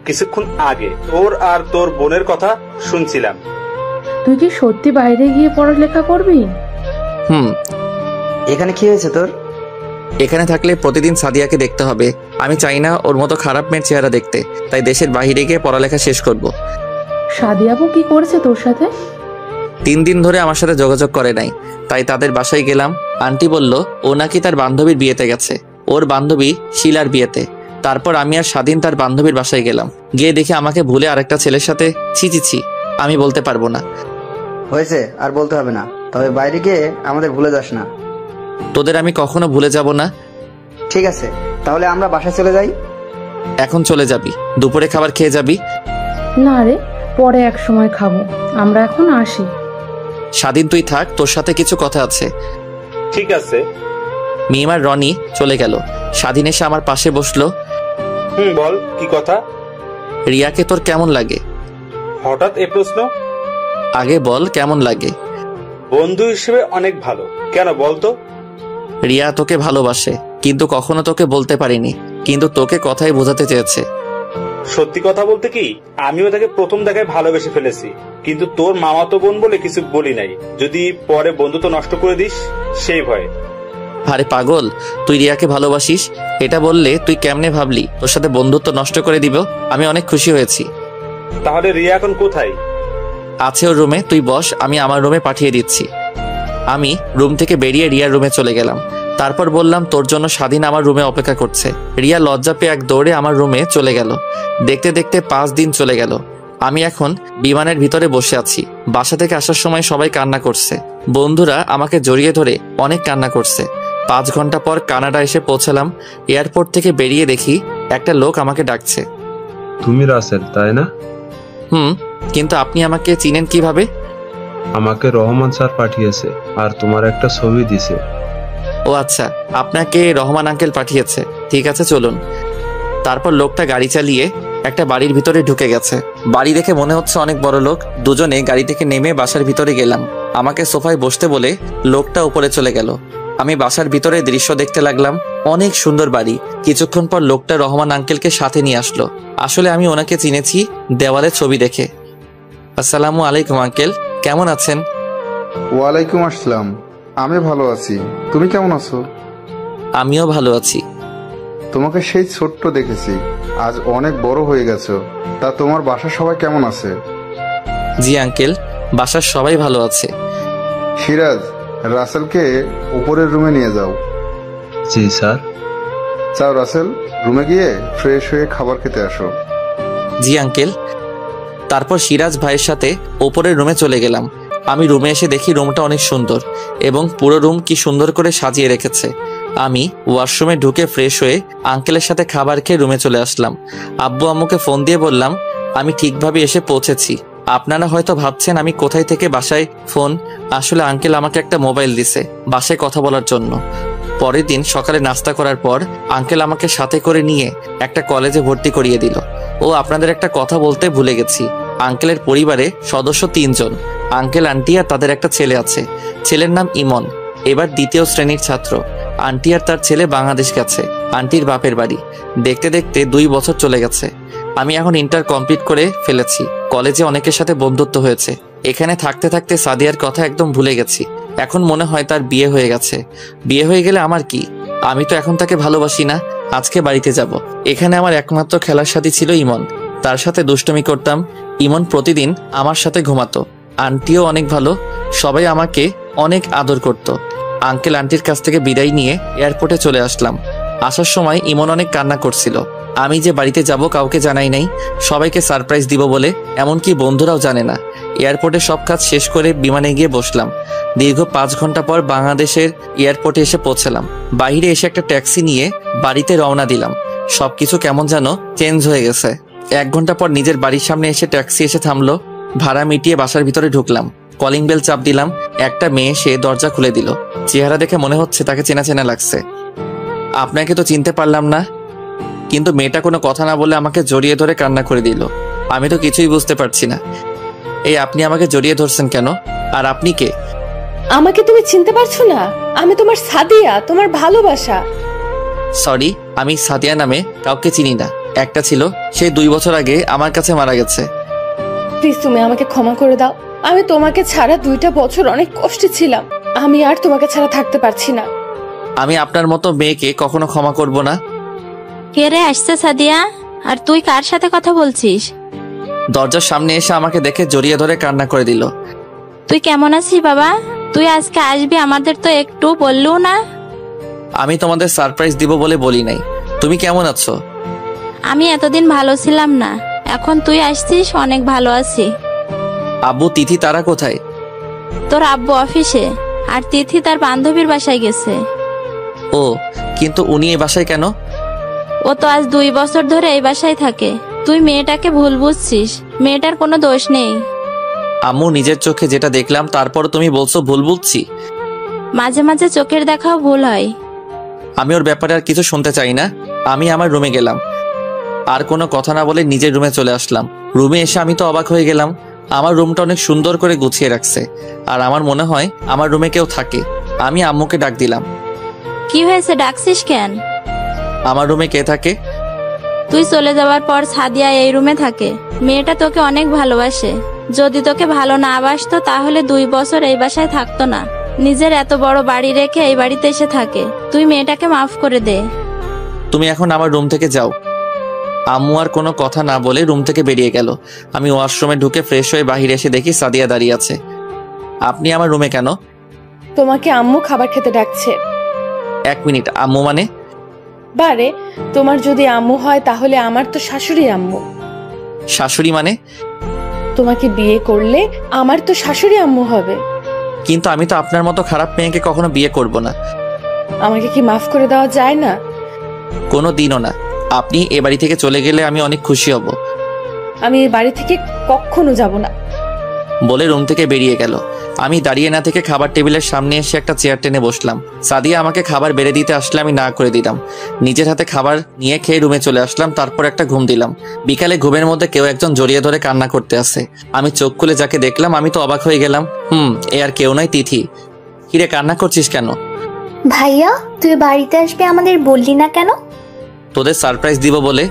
কিছুক্ষণ আগে তোর আর তোর বোনের কথা শুনছিলাম। তুই কি সত্যি বাইরে গিয়ে পড়ালেখা করবি? এখানে কি হয়েছে তোর? এখানে থাকলে প্রতিদিন সাদিয়াকে দেখতে হবে। আমি চাই না ওর মতো খারাপ মেয়ের চেহারা দেখতে, তাই দেশের বাইরে গিয়ে পড়ালেখা শেষ করব। সাদিয়াবু কি করেছে তোর সাথে? 3 দিন ধরে আমার সাথে যোগাযোগ করে নাই, তাই তাদের বাসায় গেলাম। আন্টি বলল ও নাকি তার বান্ধবীর বিয়েতে গেছে, ওর বান্ধবী শিলার বিয়েতে। তারপর আমি আর স্বাধীন তার বান্ধবীর বাসায় গেলাম। গিয়ে দেখি আমাকে ভুলে আরেকটা ছেলের সাথে। ছি, আমি বলতে পারবো না। হয়েছে, আর বলতে হবে না। তবে বাইরে গিয়ে আমাদের ভুলে যাস না। তোদের আমি কখনো ভুলে যাব না। ঠিক আছে, তাহলে আমরা বাসায় চলে যাই। এখন চলে যাবি? দুপুরে খাবার খেয়ে যাবি? না রে, পরে এক সময় খাবো, আমরা এখন আসি। স্বাধীন তুই থাক, তোর সাথে কিছু কথা আছে। ঠিক আছে। মিম আর রনি চলে গেল। স্বাধীন এসে আমার পাশে বসলো। বল, কি কথা? রিয়াকে তোর কেমন লাগে? হঠাৎ এ প্রশ্ন? আগে বল কেমন লাগে। বন্ধু হিসেবে অনেক ভালো। কেন বলতো? রিয়া তোকে ভালোবাসে, কিন্তু কখনো তোকে বলতে পারিনি, কিন্তু তোকে কথাই বোঝাতে চেয়েছে। সত্যি কথা বলতে কি, আমিও তাকে প্রথম দেখায় ভালোবেসে ফেলেছি, কিন্তু তোর মামাতো বোন বলে কিছু বলি নাই, যদি পরে বন্ধুত্ব নষ্ট করে দিস সেই ভয়ে। আরে পাগল, তুই রিয়াকে ভালোবাসিস, এটা বললে তুই কেমনে ভাবলি তোর সাথে বন্ধুত্ব নষ্ট করে দিব? আমি অনেক খুশি হয়েছি। তাহলে রিয়া এখন কোথায়? আছে ওর রুমে, তুই বস, আমি আমার রুমে পাঠিয়ে দিচ্ছি। আমি রুম থেকে বেরিয়ে রিয়ার রুমে চলে গেলাম। তারপর বললাম তোর জন্য স্বাধীন আমার রুমে অপেক্ষা করছে। রিয়া লজ্জা পেয়ে এক দৌড়ে আমার রুমে চলে গেল। দেখতে দেখতে 5 দিন চলে গেল। আমি এখন বিমানের ভিতরে বসে আছি। বাসা থেকে আসার সময় সবাই কান্না করছে, বন্ধুরা আমাকে জড়িয়ে ধরে অনেক কান্না করছে। 5 ঘন্টা পর কানাডা এসে পৌঁছালাম। এয়ারপোর্ট থেকে বেরিয়ে দেখি একটা লোক আমাকে ডাকছে। তুমি রাসেল, তাই না? কিন্তু আপনি আমাকে চিনেন কিভাবে? আমাকে রহমান স্যার পাঠিয়েছে, আর তোমার একটা ছবি দিছে। ও আচ্ছা, আপনাকে রহমান আঙ্কেল পাঠিয়েছে। ঠিক আছে, চলুন। তারপর লোকটা গাড়ি চালিয়ে একটা বাড়ির ভিতরে ঢুকে গেছে। বাড়ি দেখে মনে হচ্ছে অনেক বড় লোক। দুজনে গাড়ি থেকে নেমে বাসার ভিতরে গেলাম। আমাকে সোফায় বসতে বলে লোকটা উপরে চলে গেল। আমি বাসার ভিতরে দৃশ্য দেখতে লাগলাম। অনেক সুন্দর বাড়ি। কিছুক্ষণ পর লোকটা রহমান আঙ্কেলকে সাথে নিয়ে আসলো। আসলে আমি ওনাকে চিনেছি দেওয়ালের ছবি দেখে। আসসালামু আলাইকুম আঙ্কেল, কেমন আছেন? ওয়ালাইকুম আসসালাম, আমি ভালো আছি। তুমি কেমন আছো? আমিও ভালো আছি। তোমাকে সেই ছোট্ট দেখেছি, আজ অনেক বড় হয়ে গেছো। তা তোমার বাসার সবাই কেমন আছে? জি আঙ্কেল, বাসার সবাই ভালো আছে। সিরাজ, রাসেলকে উপরের রুমে নিয়ে যাও। জি স্যার। যাও রাসেল, রুমে গিয়ে ফ্রেশ হয়ে খাবার খেতে আসো। জি আঙ্কেল। তারপর সিরাজ ভাইয়ের সাথে ওপরের রুমে চলে গেলাম। আমি রুমে এসে দেখি রুমটা অনেক সুন্দর এবং পুরো রুম কি সুন্দর করে সাজিয়ে রেখেছে। আমি ওয়াশরুমে ঢুকে ফ্রেশ হয়ে আঙ্কেলের সাথে খাবার খেয়ে রুমে চলে আসলাম। আব্বু আম্মুকে ফোন দিয়ে বললাম আমি ঠিকভাবে এসে পৌঁছেছি। আপনারা হয়তো ভাবছেন আমি কোথায় থেকে বাসায় ফোন। আসলে আঙ্কেল আমাকে একটা মোবাইল দিছে বাসায় কথা বলার জন্য। পরের দিন সকালে নাস্তা করার পর আঙ্কেল আমাকে সাথে করে নিয়ে একটা কলেজে ভর্তি করিয়ে দিল। ও আপনাদের একটা কথা বলতে ভুলে গেছি, আঙ্কেলের পরিবারে সদস্য 3 জন। আঙ্কেল, আন্টি আর তাদের একটা ছেলে আছে। ছেলের নাম ইমন, এবার 2য় শ্রেণীর ছাত্র। আন্টি আর তার ছেলে বাংলাদেশ গেছে আন্টির বাপের বাড়ি। দেখতে দেখতে 2 বছর চলে গেছে। আমি এখন ইন্টার কমপ্লিট করে ফেলেছি। কলেজে অনেকের সাথে বন্ধুত্ব হয়েছে। এখানে থাকতে থাকতে সাদিয়ার কথা একদম ভুলে গেছি। এখন মনে হয় তার বিয়ে হয়ে গেছে। বিয়ে হয়ে গেলে আমার কি? আমি তো এখন তাকে ভালোবাসি না। আজকে বাড়িতে যাব। এখানে আমার একমাত্র খেলার সাথী ছিল ইমন। তার সাথে দুষ্টুমি করতাম। ইমন প্রতিদিন আমার সাথে ঘুমাতো। আন্টিও অনেক ভালো, সবাই আমাকে অনেক আদর করত। আঙ্কেল আন্টির কাছ থেকে বিদায় নিয়ে এয়ারপোর্টে চলে আসলাম। আসার সময় ইমন অনেক কান্না করছিল। আমি যে বাড়িতে যাব কাউকে জানাই নাই, সবাইকে সারপ্রাইজ দিব বলে, এমনকি বন্ধুরাও জানে না। এয়ারপোর্টে সব কাজ শেষ করে বিমানে গিয়ে বসলাম। দীর্ঘ 5 ঘন্টা পর বাংলাদেশের এয়ারপোর্টে এসে পৌঁছালাম। বাইরে এসে একটা ট্যাক্সি নিয়ে বাড়িতে রওনা দিলাম। সবকিছু কেমন যেন চেঞ্জ হয়ে গেছে। 1 ঘন্টা পর নিজের বাড়ির সামনে এসে ট্যাক্সি এসে থামলো। ভাড়া মিটিয়ে বাসার ভিতরে ঢুকলাম। কলিং বেল চাপ দিলাম। একটা মেয়ে সে দরজা খুলে দিল। চেহারা দেখে মনে হচ্ছে তাকে চেনা চেনা লাগছে। আপনাকে তো চিনতে পারলাম না। কিন্তু মেয়েটা কোনো কথা না বলে আমাকে জড়িয়ে ধরে কান্না করে দিল। আমি তো কিছুই বুঝতে পারছি না। এই আপনি আমাকে জড়িয়ে ধরছেন কেন? আর আপনি কে? আমাকে তুমি চিনতে পারছো না? আমি তোমার সাদিয়া, তোমার ভালোবাসা। সরি, আমি সাদিয়া নামে কাউকে চিনি না। একটা ছিল, সে 2 বছর আগে আমার কাছে মারা গেছে। প্লিজ তুমি আমাকে ক্ষমা করে দাও। আমি তোমাকে ছাড়া 2টা বছর অনেক কষ্টে ছিলাম। আমি আর তোমাকে ছাড়া থাকতে পারছি না। আমি আপনার মতো মেয়েকে কখনো ক্ষমা করব না। কে রে আসছে সাদিয়া? আর তুই কার সাথে কথা বলছিস? দরজার সামনে এসে আমাকে দেখে জড়িয়ে ধরে কান্না করে দিল। তুই কেমন আছিস বাবা? তুই আজকে আসবি, আমাদের তো একটু বললও না। আমি তোমাদের সারপ্রাইজ দিব বলে বলি নাই। তুমি কেমন আছো? আমি এতদিন ভালো ছিলাম না, এখন তুই আসছিস, অনেক ভালো আছি। আব্বু তিথি তারা কোথায়? তোর আব্বু অফিসে, আর তিথি তার বান্ধবীর বাসায় গেছে। ও, কিন্তু উনি এই বাসায় কেন? ও তো আজ 2 বছর ধরে এই বাসায় থাকে। তুই মেয়েটাকে ভুল বুঝছিস, মেয়েটার কোনো দোষ নেই। আম্মু, নিজের চোখে যেটা দেখলাম তারপর তুমি বলছো ভুল বুঝছি। মাঝে মাঝে চোখের দেখাও ভুল হয়। আমি ওর ব্যাপারে আর কিছু শুনতে চাই না। আমি আমার রুমে গেলাম। আর কোনো কথা না বলে নিজের রুমে চলে আসলাম। রুমে এসে আমি তো অবাক হয়ে গেলাম। আমার রুমটা অনেক সুন্দর করে গুছিয়ে রাখছে, আর আমার মনে হয় আমার রুমে কেউ থাকে। আমি আম্মুকে ডাক দিলাম। কি হয়েছে, ডাকছিস কেন? আমার রুমে কে থাকে? তুই চলে যাওয়ার পর সাদিয়া এই রুমে থাকে। মেয়েটা তোকে অনেক ভালোবাসে। যদি তোকে ভালো না বাসতো তাহলে 2 বছর এই বাসায় থাকতো না। নিজের এত বড় বাড়ি রেখে এই বাড়িতে এসে থাকে। তুই মেয়েটাকে মাফ করে দে। তুমি এখন আমার রুম থেকে যাও। আম্মু আর কোনো কথা না বলে রুম থেকে বেরিয়ে গেল। আমি ওয়াশরুমে ঢুকে ফ্রেশ হয়ে বাহিরে এসে দেখি সাদিয়া দাঁড়িয়ে আছে। আপনি আমার রুমে কেন? তোমাকে আম্মু খাবার খেতে ডাকছে। 1 মিনিট, আম্মু মানে? বারে, তোমার যদি আম্মু হয় তাহলে আমার তো শাশুড়ি আম্মু। শাশুড়ি মানে? তোমাকে বিয়ে করলে আমার তো শাশুড়ি আম্মু হবে। কিন্তু আমি তো আপনার মতো খারাপ মেয়েকে কখনো বিয়ে করব না। আমাকে কি মাফ করে দেওয়া যায় না? কোনো দিনও না। আপনি এ বাড়ি থেকে চলে গেলে আমি অনেক খুশি হব। আমি এই বাড়ি থেকে কখনো যাব না বলে রুম থেকে বেরিয়ে গেল। আমি দাঁড়িয়ে না থেকে খাবার টেবিলের সামনে এসে একটা চেয়ার টেনে বসলাম। সাদিয়া আমাকে খাবার বেড়ে দিতে আসলে আমি না করে দিলাম। নিজের হাতে খাবার নিয়ে খেয়ে রুমে চলে আসলাম। তারপর একটা ঘুম দিলাম। বিকালে ঘুমের মধ্যে কেউ একজন জড়িয়ে ধরে কান্না করতে আসে। আমি চোখ খুলে যাকে দেখলাম আমি তো অবাক হয়ে গেলাম। এ আর কেউ নয়, তিথি। কিরে, কান্না করছিস কেন? ভাইয়া, তুই বাড়িতে আসবে আমাদের বললি না কেন? তোদের সারপ্রাইজ দিব বলে।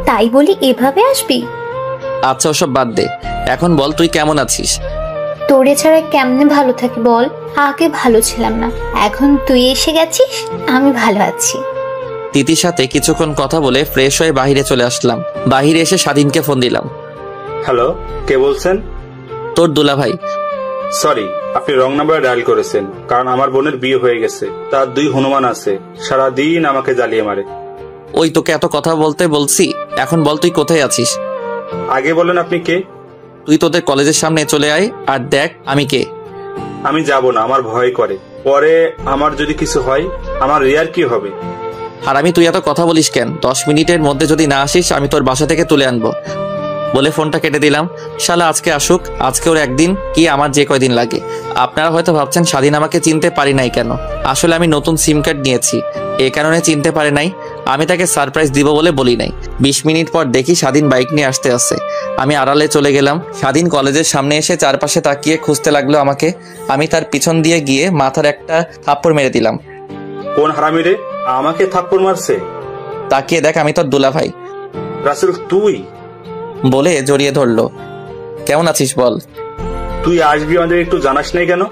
তাই বলি এভাবে আসবি? আচ্ছা, ওসব বাদ দে। এখন বল, তুই কেমন আছিস? তোরে ছাড়া কেমনে ভালো থাকি বল? আগে ভালো ছিলাম না, এখন তুই এসে গেছিস, আমি ভালো আছি। তিথির সাথে কিছুক্ষণ কথা বলে ফ্রেশ হয়ে বাহিরে চলে আসলাম। বাহিরে এসে স্বাধীনকে ফোন দিলাম। হ্যালো, কে বলছেন? তোর দুলাভাই। সরি, আপনি রং নাম্বারে ডায়াল করেছেন। কারণ আমার বোনের বিয়ে হয়ে গেছে, তার 2 হনুমান আছে, সারাদিন আমাকে জ্বালিয়ে মারে। ওই তোকে এত কথা বলতে বলছি, এখন বল তুই কোথায় আছিস? আগে বলেন আপনি কে? তুই তোদের কলেজের সামনে চলে আয় আর দেখ আমি কে। আমি যাব না, আমার ভয় করে। পরে আমার যদি কিছু হয়, আমার রিয়ার কি হবে? আর আমি, তুই এত কথা বলিস কেন? 10 মিনিটের মধ্যে যদি না আসিস আমি তোর বাসা থেকে তুলে আনবো। বলে ফোনটা কেটে দিলাম। শালা আজকে আসুক, আজকে ওর একদিন কি আমার যে কয়দিন লাগে। আপনারা হয়তো ভাবছেন স্বাধীন আমাকে চিনতে পারি নাই কেন। আসলে আমি নতুন সিম কার্ড নিয়েছি, এ কারণে চিনতে পারে নাই। আমি তাকে সারপ্রাইজ দিব বলে বলি নাই। 20 মিনিট পর দেখি স্বাধীন বাইক নিয়ে আসতে আসছে। আমি আড়ালে চলে গেলাম। স্বাধীন কলেজের সামনে এসে চারপাশে তাকিয়ে খুঁজতে লাগলো আমাকে। আমি তার পিছন দিয়ে গিয়ে মাথার একটা থাপ্পড় মেরে দিলাম। কোন হারামি রে আমাকে থাপ্পড় মারছে? তাকিয়ে দেখ, আমি তোর দুলাভাই। রাসেল, তুই? বলে জড়িয়ে ধরলো। কেমন আছিস বল? তুই আসবি আমাদের একটু জানাস নাই কেন?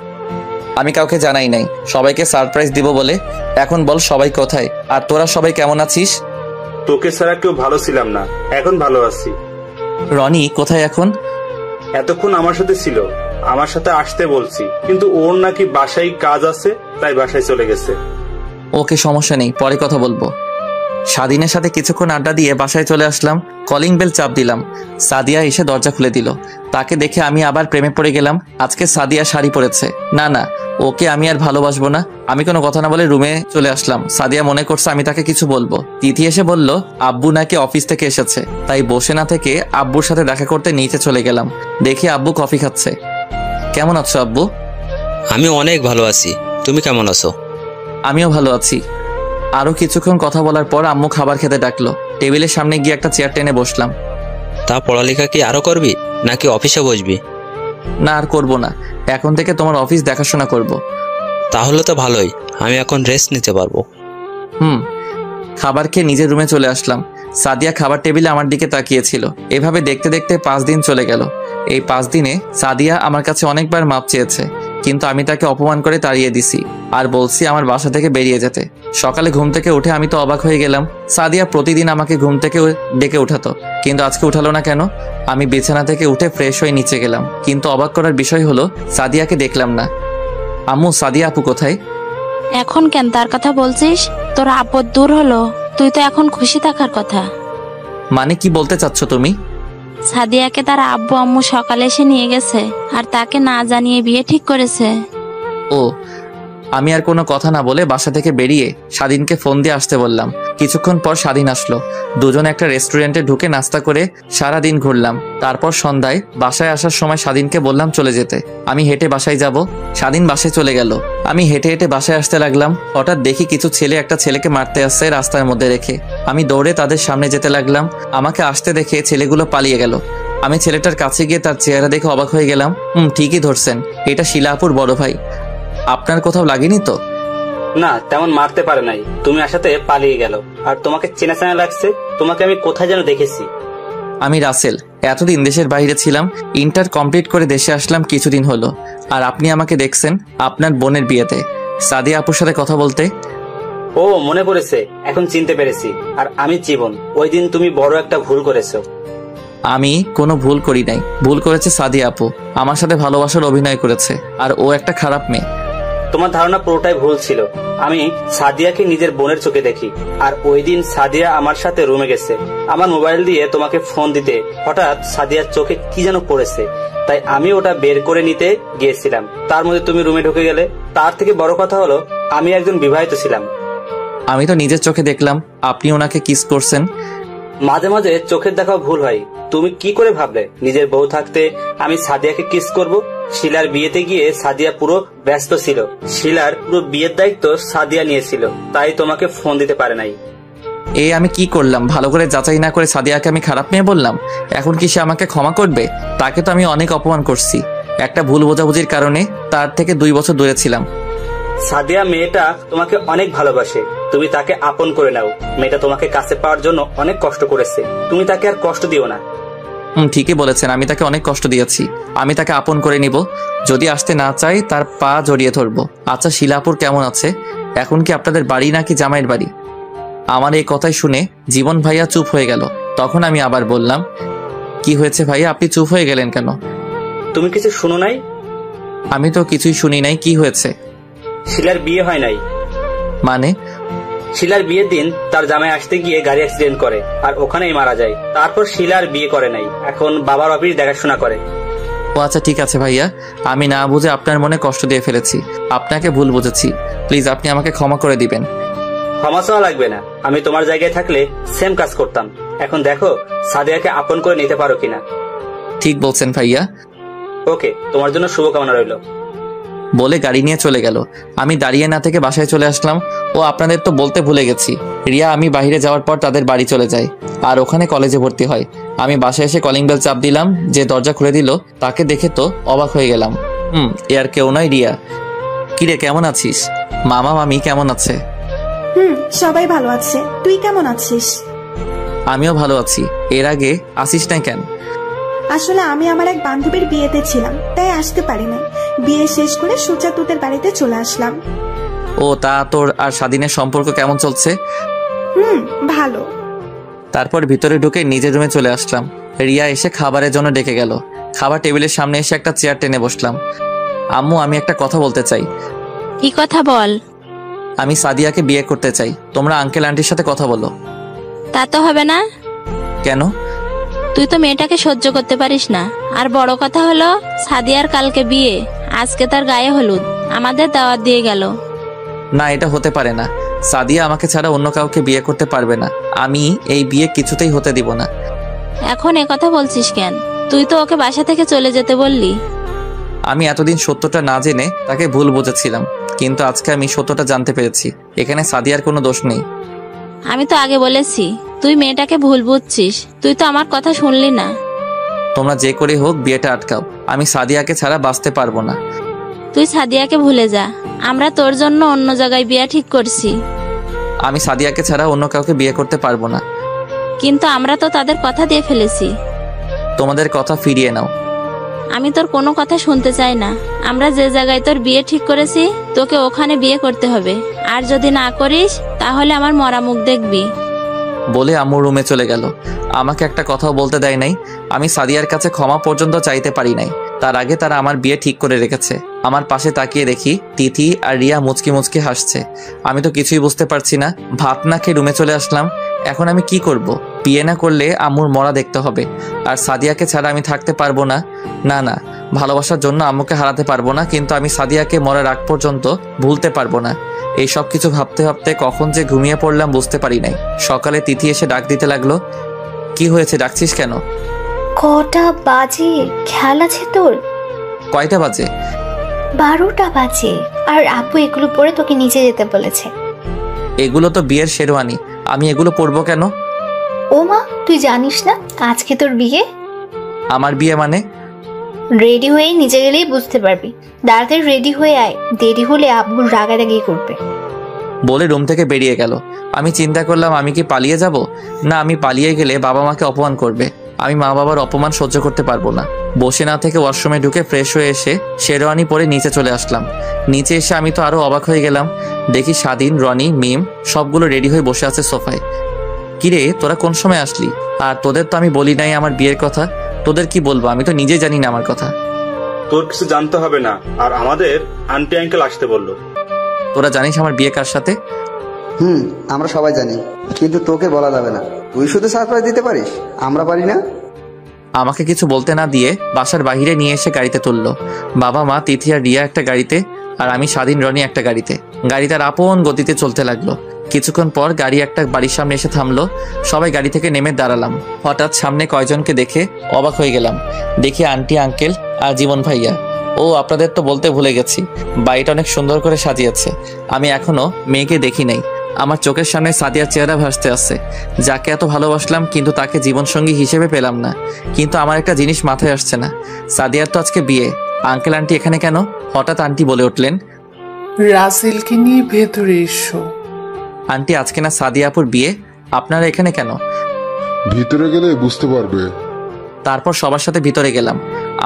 আমি কাউকে জানাই নাই, সবাইকে সারপ্রাইজ দিব বলে। এখন বল সবাই কোথায়, আর তোরা সবাই কেমন আছিস? তোকে ছাড়া কেউ ভালো ছিলাম না, এখন ভালো আছি। রনি কোথায় এখন? এতক্ষণ আমার সাথে ছিল, আমার সাথে আসতে বলছি, কিন্তু ওর নাকি বাসায় কাজ আছে, তাই বাসায় চলে গেছে। ওকে, সমস্যা নেই, পরে কথা বলবো। স্বাধীনের সাথে কিছুক্ষণ আড্ডা দিয়ে বাসায় চলে আসলাম। কলিং বেল চাপ দিলাম। সাদিয়া এসে দরজা খুলে দিল। তাকে দেখে আমি আবার প্রেমে পড়ে গেলাম। আজকে সাদিয়া শাড়ি পরেছে। না না, ওকে আমি আর ভালোবাসবো না। আমি কোনো কথা না বলে রুমে চলে আসলাম। সাদিয়া মনে করছে আমি তাকে কিছু বলবো। তিথি এসে বলল আব্বু নাকি অফিস থেকে এসেছে, তাই বসে না থেকে আব্বুর সাথে দেখা করতে নিচে চলে গেলাম। দেখি আব্বু কফি খাচ্ছে। কেমন আছো আব্বু? আমি অনেক ভালো আছি, তুমি কেমন আছো? আমিও ভালো আছি। আরো কিছুক্ষণ কথা বলার পর আম্মু খাবার খেতে ডাকলো। টেবিলের সামনে গিয়ে একটা চেয়ার টেনে বসলাম। তা পড়ালেখা কি আরো করবি নাকি অফিসে বসবি? না, আর করবো না। এখন থেকে তোমার অফিস দেখাশোনা করব। তাহলে তো ভালোই, আমি এখন রেস্ট নিতে পারবো। খাবার খেয়ে নিজের রুমে চলে আসলাম। সাদিয়া খাবার টেবিলে আমার দিকে তাকিয়েছিল। এভাবে দেখতে দেখতে 5 দিন চলে গেল। এই 5 দিনে সাদিয়া আমার কাছে অনেকবার মাপ চেয়েছে, কিন্তু আমি তাকে অপমান করে তাড়িয়ে দিছি আর বলছি আমার বাসা থেকে বেরিয়ে যেতে। সকালে ঘুম থেকে উঠে আমি তো অবাক হয়ে গেলাম। সাদিয়া প্রতিদিন আমাকে ঘুম থেকে ডেকে উঠাতো, কিন্তু আজকে উঠালো না কেন? আমি বিছানা থেকে উঠে ফ্রেশ হয়ে নিচে গেলাম, কিন্তু অবাক করার বিষয় হলো সাদিয়াকে দেখলাম না। আম্মু, সাদিয়া আপু কোথায়? এখন কেন তার কথা বলছিস? তোর আপদ দূর হলো, তুই তো এখন খুশি থাকার কথা। মানে কি বলতে চাচ্ছ তুমি? সাদিয়াকে তার আব্বু আম্মু সকালে এসে নিয়ে গেছে আর তাকে না জানিয়ে বিয়ে ঠিক করেছে। ও, আমি আর কোনো কথা না বলে বাসা থেকে বেরিয়ে স্বাধীনকে ফোন দিয়ে আসতে বললাম। কিছুক্ষণ পর স্বাধীন আসলো। দুজনে একটা রেস্টুরেন্টে ঢুকে নাস্তা করে সারাদিন ঘুরলাম। তারপর সন্ধ্যায় বাসায় আসার সময় স্বাধীনকে বললাম চলে যেতে। আমি হেঁটে বাসায় যাব। স্বাধীন বাসায় চলে গেল। আমি হেঁটে হেঁটে বাসায় আসতে লাগলাম। হঠাৎ দেখি কিছু ছেলে একটা ছেলেকে মারতে আসছে রাস্তার মধ্যে রেখে। আমি দৌড়ে তাদের সামনে যেতে লাগলাম। আমাকে আসতে দেখে ছেলেগুলো পালিয়ে গেল। আমি ছেলেটার কাছে গিয়ে তার চেহারা দেখে অবাক হয়ে গেলাম। ঠিকই ধরছেন, এটা শিলা আপুর বড় ভাই। আপনার কোথাও লাগেনি তো? না, তেমন মারতে পারে নাই, তুমি আসাতে পালিয়ে গেল। আর তোমাকে চেনা চেনা লাগছে, তোমাকে আমি কোথায় যেন দেখেছি। আমি রাসেল, এতদিন দেশের বাইরে ছিলাম। ইন্টার কমপ্লিট করে দেশে আসলাম কিছুদিন হলো। আর আপনি আমাকে দেখছেন আপনার বোনের বিয়েতে সাদিয়া আপুর সাথে কথা বলতে। ও, মনে পড়েছে, এখন চিনতে পেরেছি। আর আমি জীবন। ওই দিন তুমি বড় একটা ভুল করেছো। আমি কোনো ভুল করি নাই। ভুল করেছে সাদিয়া আপু। আমার সাথে ভালোবাসার অভিনয় করেছে, আর ও একটা খারাপ মেয়ে। তোমার ধারণা পুরোটাই ভুল ছিল। আমি সাদিয়াকে নিজের বোনের চোখে দেখি। আর ওই দিন সাদিয়া আমার সাথে রুমে গেছে। আমার মোবাইল দিয়ে তোমাকে ফোন দিতে হঠাৎ সাদিয়ার চোখে কি যেন পড়েছে, তাই আমি ওটা বের করে নিতে গিয়েছিলাম। তার মধ্যে তুমি রুমে ঢুকে গেলে। তার থেকে বড় কথা হলো আমি একজন বিবাহিত ছিলাম। আমি তো নিজের চোখে দেখলাম আপনি ওনাকে কিস করছেন। মাঝে মাঝে চোখের দেখা ভুল হয়। তুমি কি করে ভাবলে নিজের বউ থাকতে আমি সাদিয়াকে কিস করব? শিলার বিয়েতে গিয়ে সাদিয়া পুরো ব্যস্ত ছিল। শিলার পুরো বিয়ের দায়িত্ব সাদিয়া নিয়েছিল, তাই তোমাকে ফোন দিতে পারে নাই। আমি কি করলাম? ভালো করে যাচাই না করে সাদিয়াকে আমি খারাপ মেয়ে বললাম। এখন কি সে আমাকে ক্ষমা করবে? তাকে তো আমি অনেক অপমান করছি। একটা ভুল বোঝাবুঝির কারণে তার থেকে 2 বছর দূরে ছিলাম। সাদিয়া মেয়েটা তোমাকে অনেক ভালোবাসে, তুমি তাকে আপন করে নাও। মেয়েটা তোমাকে কাছে পাওয়ার জন্য অনেক কষ্ট করেছে, তুমি তাকে আর কষ্ট দিও না। ঠিকই বলেছেন, আমি তাকে অনেক কষ্ট দিয়েছি। আমি তাকে আপন করে নিব। যদি আসতে না চাই তার পা জড়িয়ে ধরবো। আচ্ছা, শিলাপুর কেমন আছে? এখন কি আপনাদের বাড়ি নাকি জামাইয়ের বাড়ি? আমার এই কথাই শুনে জীবন ভাইয়া চুপ হয়ে গেল। তখন আমি আবার বললাম, কি হয়েছে ভাইয়া, আপনি চুপ হয়ে গেলেন কেন? তুমি কিছু শুনো নাই? আমি তো কিছুই শুনি নাই। কি হয়েছে? শিলার বিয়ে হয় নাই। মানে? শিলার বিয়ের দিন তার জামাই আসতে গিয়ে গাড়ি অ্যাক্সিডেন্ট করে আর ওখানেই মারা যায়। তারপর শিলার বিয়ে করে নাই, এখন বাবার অফিস দেখাশোনা করে। ও আচ্ছা, ঠিক আছে ভাইয়া, আমি না বুঝে আপনার মনে কষ্ট দিয়ে ফেলেছি। আপনাকে ভুল বুঝেছি। প্লিজ আপনি আমাকে ক্ষমা করে দিবেন। ক্ষমা চাওয়া লাগবে না, আমি তোমার জায়গায় থাকলে সেম কাজ করতাম। এখন দেখো সাদিয়াকে আপন করে নিতে পারো কিনা। ঠিক বলছেন ভাইয়া। ওকে, তোমার জন্য শুভকামনা রইল। বলে গাড়ি নিয়ে চলে গেল। আমি দাঁড়িয়ে না থেকে বাসায় চলে আসলাম। ও আপনাদের তো বলতে ভুলে গেছি, রিয়া আমি বাইরে যাওয়ার পর তাদের বাড়ি চলে যায় আর ওখানে কলেজে ভর্তি হয়। আমি বাসায় এসে কলিং বেল চাপ দিলাম। যে দরজা খুলে দিল তাকে দেখে তো অবাক হয়ে গেলাম। এ আর কেউ নয়, রিয়া। কিরে, কেমন আছিস? মামা মামি কেমন আছে? সবাই ভালো আছে। তুই কেমন আছিস? আমিও ভালো আছি। এর আগে আসিস না কেন? আসলে আমি আমার এক বান্ধবীর বিয়েতে ছিলাম, তাই আসতে পারি নাই। বিয়ে শেষ করে সুচা তোদের বাড়িতে চলে আসলাম। ও, তা তোর আর স্বাধীনের সম্পর্ক কেমন চলছে? ভালো। তারপর ভিতরে ঢুকে নিজের রুমে চলে আসলাম। রিয়া এসে খাবারের জন্য ডেকে গেল। খাবার টেবিলের সামনে এসে একটা চেয়ার টেনে বসলাম। আম্মু, আমি একটা কথা বলতে চাই। কি কথা বল? আমি সাদিয়াকে বিয়ে করতে চাই। তোমরা আঙ্কেল আন্টির সাথে কথা বলো। তা তো হবে না। কেন? তুই তো মেয়েটাকে সহ্য করতে পারিস না। আর বড় কথা হলো, সাদিয়ার কালকে বিয়ে, আজকে তার গায়ে হলুদ, আমাদের দাওয়াত দিয়ে গেল। না, এটা হতে পারে না। সাদিয়া আমাকে ছাড়া অন্য কাউকে বিয়ে করতে পারবে না। আমি এই বিয়ে কিছুতেই হতে দিব না। এখন এ কথা বলছিস কেন? তুই তো ওকে বাসা থেকে চলে যেতে বললি। আমি এতদিন সত্যটা না জেনে তাকে ভুল বুঝেছিলাম, কিন্তু আজকে আমি সত্যটা জানতে পেরেছি। এখানে সাদিয়ার কোনো দোষ নেই। আমি তো আগে বলেছি তুই মেয়েটাকে ভুল বুঝছিস। তুই তো আমার কথা শুনলি না। তোমরা যে করে হোক বিয়েটা আটকাও। আমি সাদিয়াকে ছাড়া বাঁচতে পারবো না। তুই সাদিয়াকে ভুলে যা। আমরা তোর জন্য অন্য জায়গায় বিয়ে ঠিক করছি। আমি সাদিয়াকে ছাড়া অন্য কাউকে বিয়ে করতে পারবো না। কিন্তু আমরা তো তাদের কথা দিয়ে ফেলেছি। তোমাদের কথা ফিরিয়ে নাও। আমি তোর কোনো কথা শুনতে চাই না। আমরা যে জায়গায় তোর বিয়ে ঠিক করেছি, তোকে ওখানে বিয়ে করতে হবে। আর যদি না করিস তাহলে আমার মরা মুখ দেখবি। বলে আম্মু রুমে চলে গেল। আমাকে একটা কথাও বলতে দেয় নাই। আমি সাদিয়ার কাছে ক্ষমা পর্যন্ত চাইতে পারি নাই। তার আগে তারা আমার বিয়ে ঠিক করে রেখেছে। আমার পাশে তাকিয়ে দেখি তিথি আর রিয়া মুচকি মুচকি হাসছে। আমি তো কিছুই বুঝতে পারছি না। ভাত না খেয়ে রুমে চলে আসলাম। এখন আমি কি করব? বিয়ে না করলে আম্মুর মরা দেখতে হবে। আর সাদিয়াকে ছাড়া আমি থাকতে পারবো না। না না, ভালোবাসার জন্য আম্মুকে হারাতে পারবো না, কিন্তু আমি সাদিয়াকে মরার আগ পর্যন্ত ভুলতে পারবো না। এই সব কিছু ভাবতে ভাবতে কখন যে ঘুমিয়ে পড়লাম বুঝতে পারি নাই। সকালে তিথি এসে ডাক দিতে লাগলো। কি হয়েছে, ডাকছিস কেন? কটা বাজে খেয়াল আছে তোর? কয়টা বাজে? 12টা বাজে। আর আপু এগুলো পরে তোকে নিচে যেতে বলেছে। এগুলো তো বিয়ের শেরওয়ানি, আমি এগুলো পরবো কেন? ও মা, তুই জানিস না আজকে তোর বিয়ে? আমার বিয়ে মানে? রেডি হয়ে নিচে গেলেই বুঝতে পারবি। তাড়াতাড়ি রেডি হয়ে আয়, দেরি হলে আব্বুর রাগারাগি করবে। বলে রুম থেকে বেরিয়ে গেল। আমি চিন্তা করলাম আমি কি পালিয়ে যাব? না, আমি পালিয়ে গেলে বাবা মাকে অপমান করবে। আমি মা বাবার অপমান সহ্য করতে পারবো না। বসে না থেকে ওয়াশরুমে ঢুকে ফ্রেশ হয়ে এসে শেরওয়ানি পরে নিচে চলে আসলাম। নিচে এসে আমি তো আরো অবাক হয়ে গেলাম। দেখি স্বাধীন, রনি, মিম সবগুলো রেডি হয়ে বসে আছে সোফায়। কিরে, তোরা কোন সময় আসলি? আর তোদের তো আমি বলি নাই আমার বিয়ের কথা। তোদের কি বলবো? আমি তো নিজেই জানি না আমার কথা। তোর কিছু জানতে হবে না। আর আমাদের আন্টি আঙ্কেল আসতে বললো। তোরা জানিস আমার বিয়ে কার সাথে? আমরা সবাই জানি, কিন্তু তোকে বলা যাবে না। তুই শুধু সারপ্রাইজ দিতে পারিস, আমরা পারি না। আমাকে কিছু বলতে না দিয়ে বাসার বাইরে নিয়ে এসে গাড়িতে তুললো। বাবা মা, তিথি আর রিয়া একটা গাড়িতে, আর আমি স্বাধীন, রনি একটা গাড়িতে। গাড়ি তার আপন গতিতে চলতে লাগলো। কিছুক্ষণ পর গাড়ি একটা বাড়ির সামনে এসে থামলো। সবাই গাড়ি থেকে নেমে দাঁড়ালাম। হঠাৎ সামনে কয়জনকে দেখে অবাক হয়ে গেলাম। দেখি আন্টি, আঙ্কেল আর জীবন ভাইয়া। ও, আপনাদের তো বলতে ভুলে গেছি, বাড়িটা অনেক সুন্দর করে সাজিয়েছে। আমি এখনো মেয়েকে দেখি নাই। আমার চোখের সামনে সাদিয়ার চেহারা ভাসতে আছে, যাকে এত ভালোবাসলাম, কিন্তু তাকে জীবনসঙ্গী হিসেবে পেলাম না। কিন্তু আমার একটা জিনিস মাথায় আসছে না, সাদিয়ার তো আজকে বিয়ে। আঙ্কেল আন্টি এখানে কেন? হঠাৎ আন্টি বলে উঠলেন, রাসেলকে নিয়ে ভেতরে এসো। আন্টি, আজকে না সাদিয়া আপুর বিয়ে, আপনারা এখানে কেন? ভিতরে গেলে বুঝতে পারবে। তারপর সবার সাথে ভিতরে গেলাম।